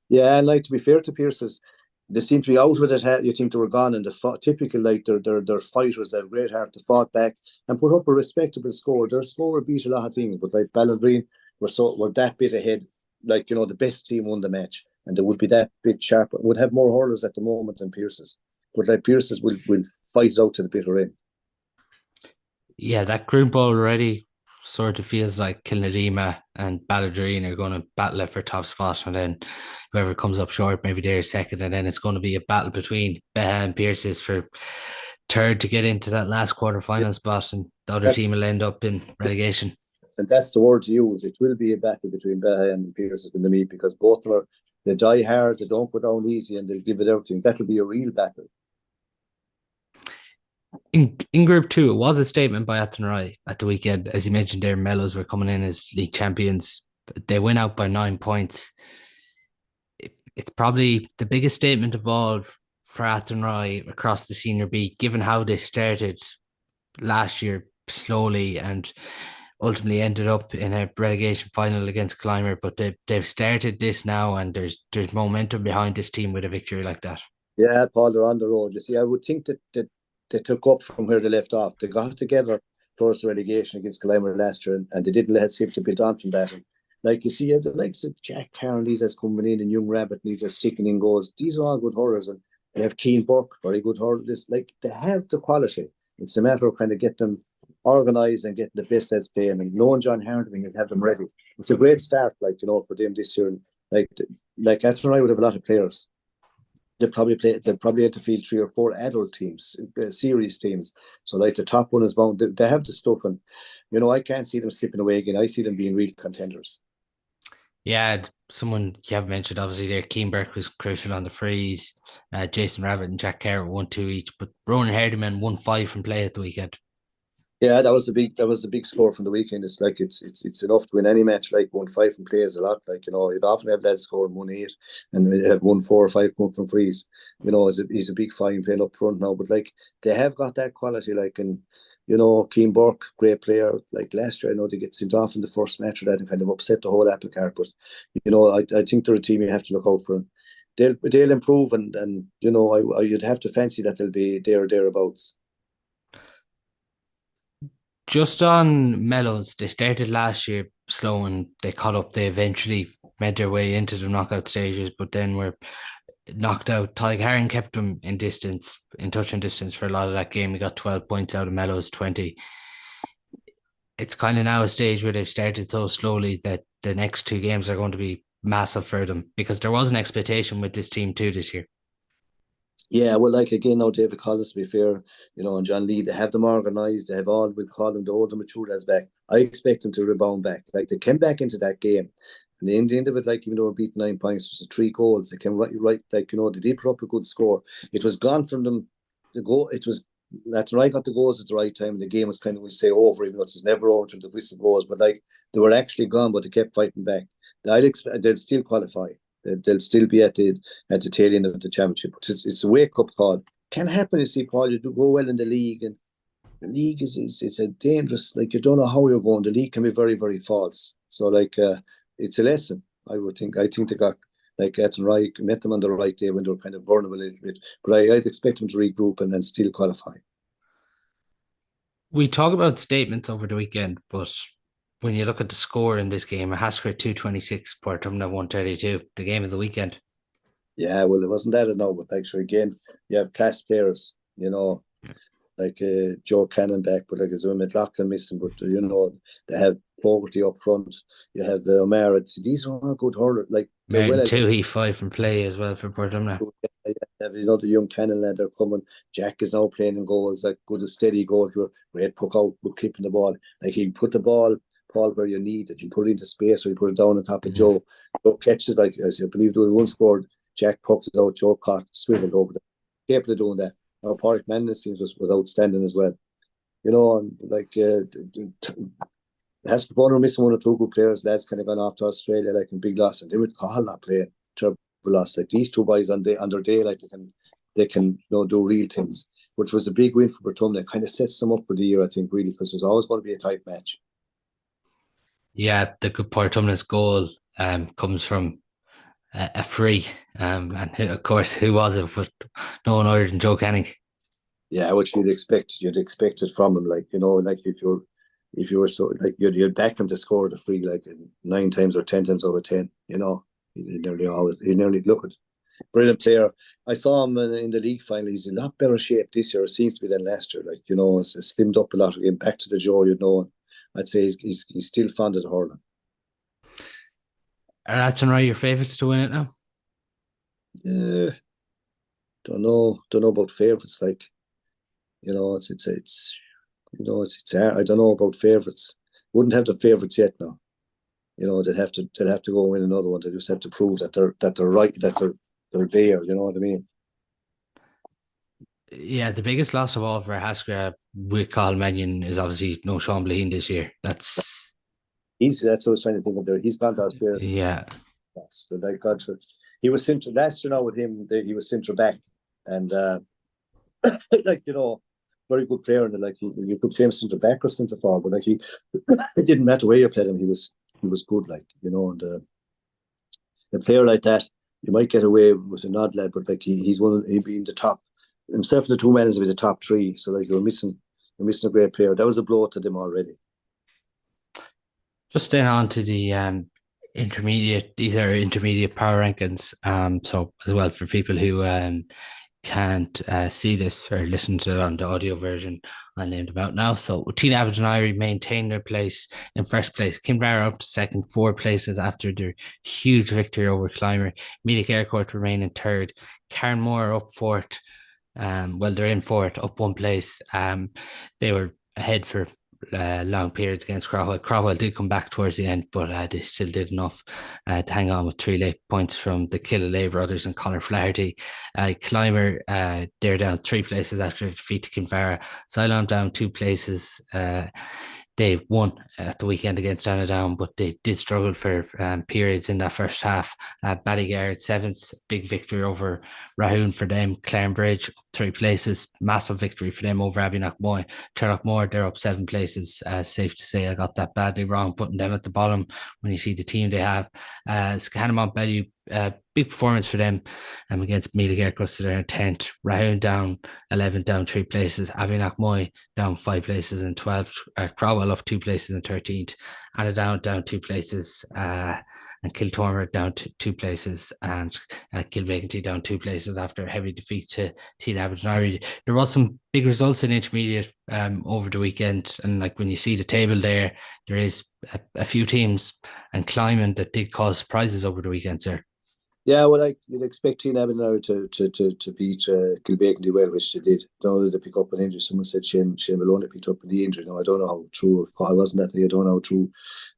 Yeah, and like, to be fair to Pierce's, they seem to be out with it. You think they were gone, and typical, like they're fighters. They have great heart. They fought back and put up a respectable score. Their score beat a lot of things, but like Ballandreen were that bit ahead. Like, the best team won the match, and they would be that bit sharp. Would have more hurlers at the moment than Pierce's, but like Pierce's will fight it out to the bitter end. Yeah, that group already sort of feels like Kilnadine and Ballandreen are going to battle it for top spot, and then whoever comes up short, maybe they're second, and then it's going to be a battle between Beha and Pierce's for third to get into that last quarter-final spot, and the other team will end up in relegation. And that's the word to use. It will be a battle between Beha and Pierce's in the meet, because both of them they die hard, they don't go down easy, and they'll give it everything. That'll be a real battle. In Group 2, it was a statement by Athenry at the weekend. As you mentioned there, Mellows were coming in as league champions. They went out by 9 points. It's probably the biggest statement of all for Athenry across the Senior B, given how they started last year slowly and ultimately ended up in a relegation final against Killimor. But they've started this now, and there's momentum behind this team with a victory like that. Yeah, Paul, they're on the road. You see, I would think that they took up from where they left off. They got together towards the relegation against Killimor last year, and they didn't let seem to bit on from that. And like, you see, you have the likes of Jack Carroll, these guys coming in, and Young Rabbit, and these are sticking in goals. These are all good hurlers, and they have Keane Burke, very good hurlers. Like, they have the quality. It's a matter of kind of get them organised and getting the best lads playing, and knowing John Harrington and have them ready. It's a great start, for them this year. And like Athenry would have a lot of players. They'll probably have to field 3 or 4 adult teams, series teams. So like the top one is bound. They have the stuff, and I can't see them slipping away again. I see them being real contenders. Yeah, someone you have mentioned obviously there, Keane Burke was crucial on the freeze. Jason Rabbit and Jack Kerr 1-2 each, but Ronan Hardiman 1-5 from play at the weekend. Yeah, that was the big score from the weekend. It's like it's enough to win any match. Like 1-5 from play is a lot. Like, you'd often have lads scoring 1-8, and they have 1-4 or 5 come from frees. He's a big fine playing up front now. But like, they have got that quality. Like, and Keane Burke, great player. Like last year, I know they get sent off in the first match of that and kind of upset the whole apple cart. But I think they're a team you have to look out for. they'll improve, and you know, you'd have to fancy that they'll be there or thereabouts. Just on Mellows, they started last year slow and they caught up. They eventually made their way into the knockout stages, but then were knocked out. Tyg kept them in distance, in touch and distance for a lot of that game. He got 12 points out of Mellows 20. It's kind of now a stage where they've started so slowly that the next two games are going to be massive for them because there was an expectation with this team too this year. Yeah, well, like again, now David Collins, to be fair, you know, and John Lee, they have them organised. They have all, we call them the older mature lads back. I expect them to rebound back. Like they came back into that game, and in the end of it, like even though we're beating 9 points, it was 3 goals. They came right, like you know, they did put up a good score. It was gone from them. The goal, it was that's right. Got the goals at the right time. The game was kind of, we say, over, even though it's never over until the whistle goes. But like they were actually gone, but they kept fighting back. I'd expect they'll still qualify. They'll still be at the tail end of the championship. But it's a wake up call. Can happen, you see, Paul. You do go well in the league, and the league is it's a dangerous. Like you don't know how you're going. The league can be very, very false. So like it's a lesson. I would think. I think they got like Athenry met them on the right day when they were kind of vulnerable a little bit. But I'd expect them to regroup and then still qualify. We talk about statements over the weekend, but when you look at the score in this game, Haskell 226, Portumna 132, the game of the weekend. Yeah, well, it wasn't that enough, but actually, again, you have class players, you know, like Joe Cannon back, but like as well, McLaughlin missing, but you know, they have Fogarty up front, you have O'Mara. These are all good hurlers, like they're Martin well Toohey 5 from play as well for Portumna. you know, the young Cannon lad, they're coming. Jack is now playing in goals, like good, a steady goalkeeper, great puck out, good clipping the ball. Like he put the ball, Paul, where you need it. You put it into space or you put it down on top of Joe. Joe catches, like as I believe there was one scored. Jack poked it out, Joe caught, swiveled over there. Capable of doing that. Now, Pádraig Mann seems was outstanding as well. You know, and like, has Bonner missing one or two good players. Lads kind of gone off to Australia, like in big loss, and they would call not playing. Terrible loss. Like these two boys on their day, like they can you know do real things. Which was a big win for Portumna. It kind of sets them up for the year, I think, really, because there's always going to be a tight match. Yeah, the good Portumna's goal comes from a free. And of course, who was it? But no one other than Joe Canning. Yeah, which you'd expect it from him. Like, you know, like if you were so like you'd back him to score the free like 9 times or 10 times over 10. You know, he nearly look at brilliant player. I saw him in the league final. He's in a lot better shape this year. It seems to be than last year. Like you know, it's slimmed up a lot again. Back to the Joe, you know. I'd say he's still fond of the hurling. Are Athenry your favourites to win it now? Yeah, don't know about favourites. Like you know, it's you know, it's hard. I don't know about favourites. Wouldn't have the favourites yet now. You know, they'd have to go win another one. They just have to prove that they're right, that they're there. You know what I mean? Yeah, the biggest loss of all for Haskell with Carl Mannion is obviously no Sean Behan this year. That's That's what I was trying to think of there. He's gone to Australia. yeah. So like God, he was central last year. Now with him, he was central back, and like you know, very good player. And like you could say him centre back or centre forward, but like it didn't matter where you played him. He was good. Like you know, and a player like that, you might get away with an odd lad, but like he'd be in the top. Himself and the two men will be the top 3. So like you're missing a great player. That was a blow to them already. Just then on to the intermediate. These are intermediate power rankings. So as well for people who can't see this or listen to it on the audio version, I'll name them out now. So Teen Average and Irie maintain their place in first place. Kinvara up to second, 4 places after their huge victory over Killimor. Meath Aircourt remain in third. Carnmore up fourth. Well, they're in fourth, up 1 place. They were ahead for long periods against Crowell. Crowell did come back towards the end, but they still did enough to hang on with 3 late points from the Killimor brothers and Conor Flaherty. Killimor, they're down 3 places after defeat to Kinvara. Ceylon down 2 places. They won at the weekend against Down, but they did struggle for periods in that first half. Ballygar at 7th, big victory over Rahoon for them. Clarinbridge 3 places. Massive victory for them over Abbeynagmoy. Turloughmore, they're up 7 places. Safe to say I got that badly wrong, putting them at the bottom when you see the team they have. Scanamont big performance for them against Mullagh Cluster in 10th. Rahun down 11, down 3 places. Abbeynagmoy down 5 places in 12th. Crowell up 2 places in 13th. Anna down 2 places. And Killimor down 2 places. And Kilvacanty down 2 places after a heavy defeat to Aberdeen. There was some big results in intermediate over the weekend. And like when you see the table there is a few teams and climbing that did cause surprises over the weekend, sir. Yeah, well, you'd expect Teen Aberdeen to beat Kilbacon well, which they did. Don't know they pick up an injury. Someone said Shane Maloney picked up the injury. No, I don't know how true. I wasn't at the. I don't know how true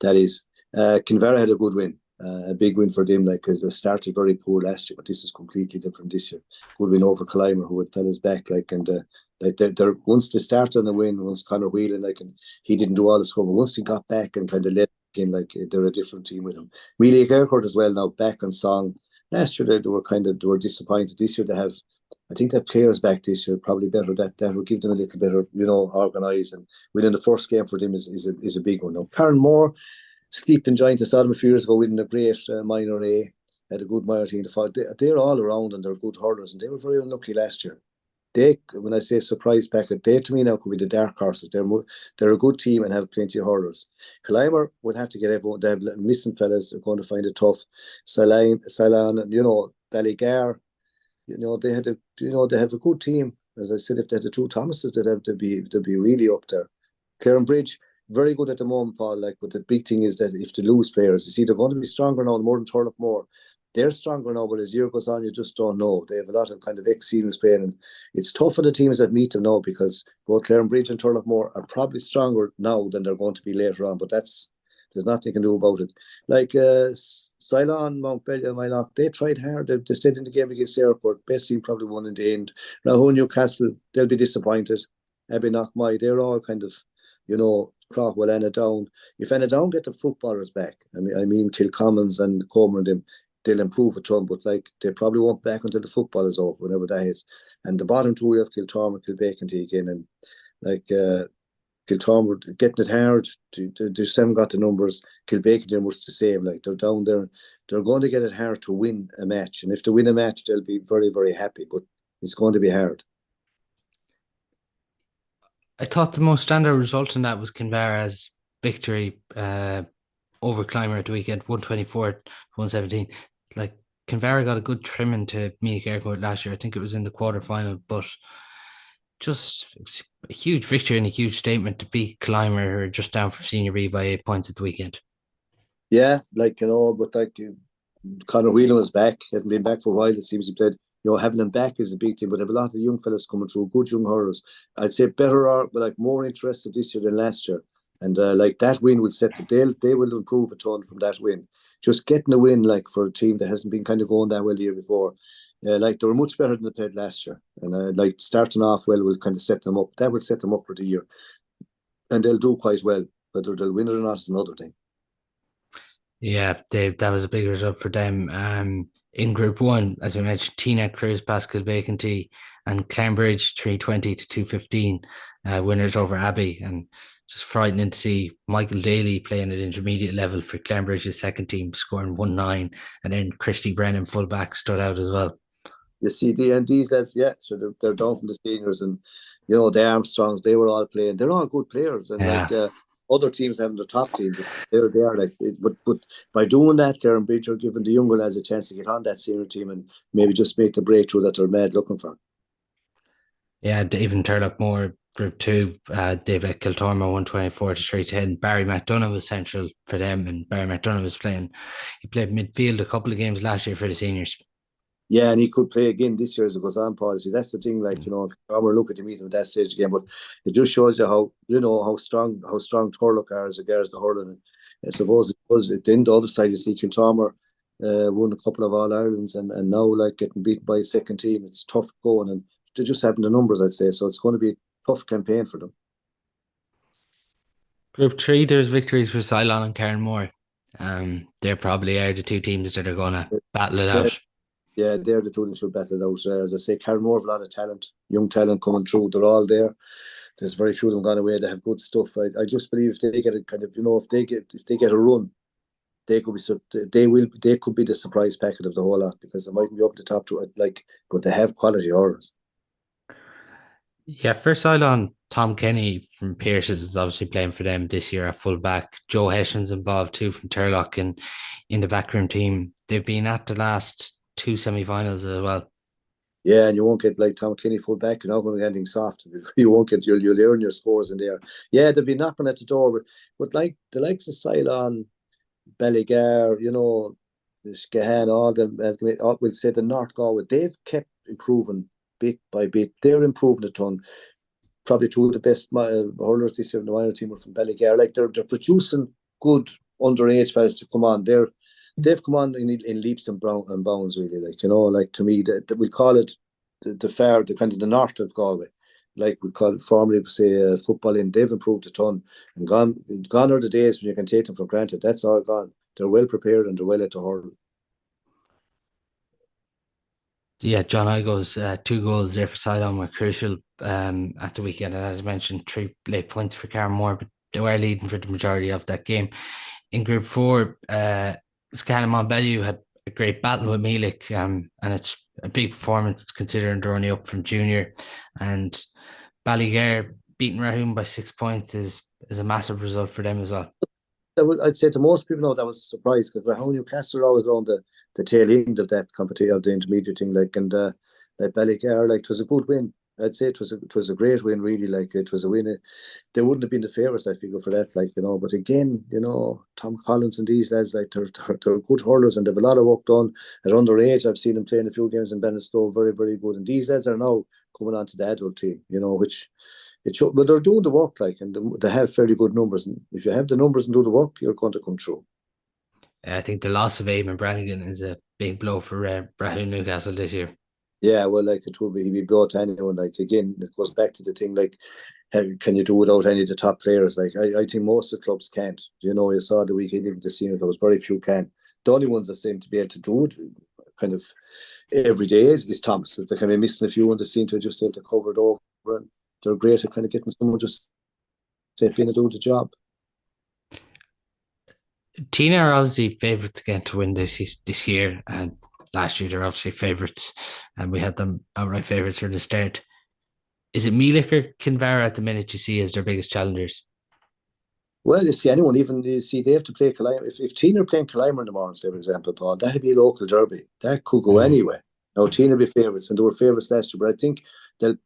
that is. Kinvara had a good win, a big win for them. Like they started very poor last year, but this is completely different this year. Good win over Killimor, who had fell his back. They're once they started on the win, once Conor Whelan and he didn't do all the score, but once he got back and kind of led again, they're a different team with him. Mullagh Aircourt as well now back on song. Last year they were disappointed. This year I think they have players back this year probably better. That will give them a little better, organised, and winning the first game for them is a big one. Now Carnmore sleeping giant to Sodom a few years ago, winning a great minor A, had a good minor team. They're all around and they're good hurlers, and they were very unlucky last year. When I say surprise packet, they to me now could be the dark horses. They're a good team and have plenty of hurlers. Killimor would have to get everyone. They have missing fellas. They're going to find it tough. Ceylon, Ballygar, they have a good team. As I said, if they had the two Thomases, they'd be really up there. Clarinbridge, very good at the moment, Paul. But the big thing is that if they lose players, you see, they're going to be stronger now more than Turloughmore. They're stronger now, but as the year goes on, you just don't know. They have a lot of kind of ex-seniors playing, and it's tough for the teams that meet them now because both Clarinbridge and Turloughmore are probably stronger now than they're going to be later on. But there's nothing you can do about it. Ceylon, Mountbellion, Mylock, they tried hard. They stayed in the game against Airport. Best team probably won in the end. Rahun, Newcastle, they'll be disappointed. Abbeynagmoy, they're all kind of, Crockwell, Annadown. If Annadown get the footballers back, I mean Kilcommons and Comer and them, they'll improve a ton, but they probably won't back until the football is over, whenever that is. And the bottom two, we have Kiltormer, Kilbacanty again, and Kiltormer getting it hard. They just haven't got the numbers. Kilbacanty are much the same. They're down there. They're going to get it hard to win a match, and if they win a match, they'll be very, very happy. But it's going to be hard. I thought the most standout result in that was Kinvara's victory over Killimor at the weekend, 124-117. Kinvara got a good trimming to Mullagh Aircourt last year. I think it was in the quarterfinal, but just a huge victory and a huge statement to beat Killimor, who are just down from Senior B by 8 points at the weekend. Yeah, but Conor Whelan was back. He hadn't been back for a while. It seems he played. Having him back is a big thing, but they have a lot of young fellas coming through, good young hurlers. I'd say better, but more interested this year than last year. And that win will set them. They will improve a ton from that win. Just getting a win for a team that hasn't been kind of going that well the year before. They were much better than they played last year. And starting off well will kind of set them up. That will set them up for the year. And they'll do quite well. Whether they'll win it or not is another thing. Yeah, Dave, that was a big result for them. In Group 1, as we mentioned, Tina Cruz, Pascal Vacancy, and Clarinbridge 320-215 winners over Abbey. And just frightening to see Michael Daly playing at intermediate level for Clarinbridge's second team, scoring 1-9, and then Christy Brennan, fullback, stood out as well. You see, these lads, so they're down from the seniors, and the Armstrongs, they were all playing. They're all good players, and other teams having the top team, they are but by doing that, Clarinbridge are giving the younger lads a chance to get on that senior team and maybe just make the breakthrough that they're mad looking for. Yeah, even Turloughmore Group 2, they've let Kiltormer 124-310. Barry McDonough was central for them, and Barry McDonough was he played midfield a couple of games last year for the seniors. Yeah, and he could play again this year as it goes on, Paul. See, that's the thing, Kiltormer look at the meeting at that stage again, but it just shows you how strong Turlough are as regards the hurling. I suppose it was then the other side, you see Kiltormer won a couple of All-Irelands and now getting beaten by a second team. It's tough going, and they're just having the numbers, I'd say, so it's going to be a tough campaign for them. Group 3, there's victories for Ceylon and Carnmore. They probably are the two teams that are going to battle it out. Yeah, they're the two that should battle it out. As I say, Carnmore have a lot of talent. young talent coming through. They're all there. There's very few of them gone away. They have good stuff. I just believe if they get a kind of, if they get a run, they could be the surprise packet of the whole lot, because they mightn't be up the top to it, but they have quality hurlers. Yeah, first eye on Tom Kenny from Pearses is obviously playing for them this year at full back. Joe Hession's involved too from Turlough in the backroom team. They've been at the last two semi-finals as well. Yeah, and you won't get like Tom Kenny full back. You're not going to get anything soft. You won't get you'll earn your scores in there. Yeah, they'll be knocking at the door, but like the likes of Cylon, Belligar, the Scahan, all them. We'll say the North Galway. They've kept improving bit by bit. They're improving a ton. Probably two of the best hurlers this year in the minor team were from Belligar. Like they're producing good underage fellas to come on. They've come on in leaps and bounds, really. Like to me, we call it the kind of the north of Galway. Like we call it formerly, say, football in. They've improved a ton, and gone are the days when you can take them for granted. That's all gone. They're well prepared and they're well at the hurl. Yeah, John Igo's 2 goals there for Ceylon were crucial at the weekend. And as I mentioned, 3 late points for Carmore, but they were leading for the majority of that game. In Group 4, Scanlon Bellew had a great battle with Meelick, and it's a big performance considering they're only up from junior. And Ballygar beating Rahun by 6 points is a massive result for them as well. I'd say to most people, that was a surprise, because Rahun Newcastle are always around the tail end of that competition, of the intermediate thing. Like Ballygar, it was a good win. I'd say it was a great win, really. Like it was a win. They wouldn't have been the favourites, I figure, for that. But again, Tom Collins and these lads, they're good hurlers, and they've a lot of work done at underage. I've seen them playing a few games in Benestove, very, very good. And these lads are now coming on to the adult team, which but they're doing the work, and they have fairly good numbers. And if you have the numbers and do the work, you're going to come through. I think the loss of Eamon Brannigan is a big blow for Rahun Newcastle this year. Yeah, well, it will be. He'll be blow to anyone. Again, it goes back to the thing. Can you do without any of the top players? I think most of the clubs can't. You saw the weekend with the senior. There was very few can. The only ones that seem to be able to do it, kind of every day, is Thomas. They can be missing a few, and they seem to just able to cover it over. And they're great at kind of getting someone just step in and do the job. Tina are obviously favourites again to win this year, and last year they're obviously favourites, and we had them outright favourites from the start. Is it Meelick or Kinvara at the minute you see as their biggest challengers? Well, you see, anyone, even they have to play Killimor. If Tina are playing Killimor in the morning, say, for example, Paul, that'd be a local derby. That could go anywhere. Now, Tina will be favourites, and they were favourites last year, but I think they'll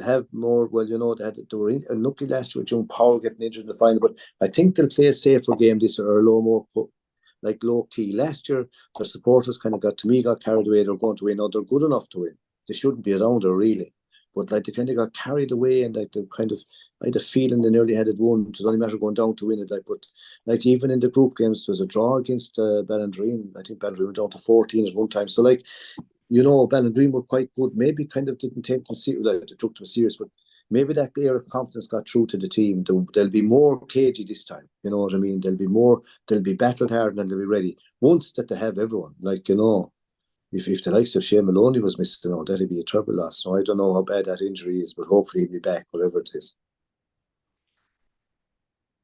have more. Well, they were unlucky last year with young Power getting injured in the final, but I think they'll play a safer game this year, or a low key. Last year, their supporters kind of got carried away. They're going to win. Now, they're good enough to win. They shouldn't be around there, really. But they kind of got carried away, and I had a feeling they nearly had it won. It was only a matter of going down to win it. But even in the group games, there was a draw against Ballandreen. I think Ballandreen went down to 14 at one time. So Ballandreen were quite good. Maybe kind of didn't take them serious. They took them serious, but maybe that air of confidence got through to the team. They'll be more cagey this time. You know what I mean? They'll be battled hard, and they'll be ready. Once that they have everyone, if the likes of Shea Maloney was missing out, that'd be a terrible loss. So I don't know how bad that injury is, but hopefully he'll be back, whatever it is.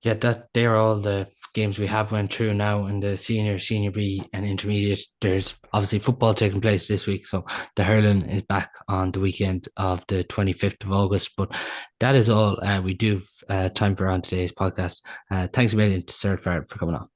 Yeah, they're all the games we have went through now in the senior B and intermediate. There's obviously football taking place this week, so the hurling is back on the weekend of the 25th of August. But that is all we do time for on today's podcast. Thanks a million to Sir Farrell for coming on.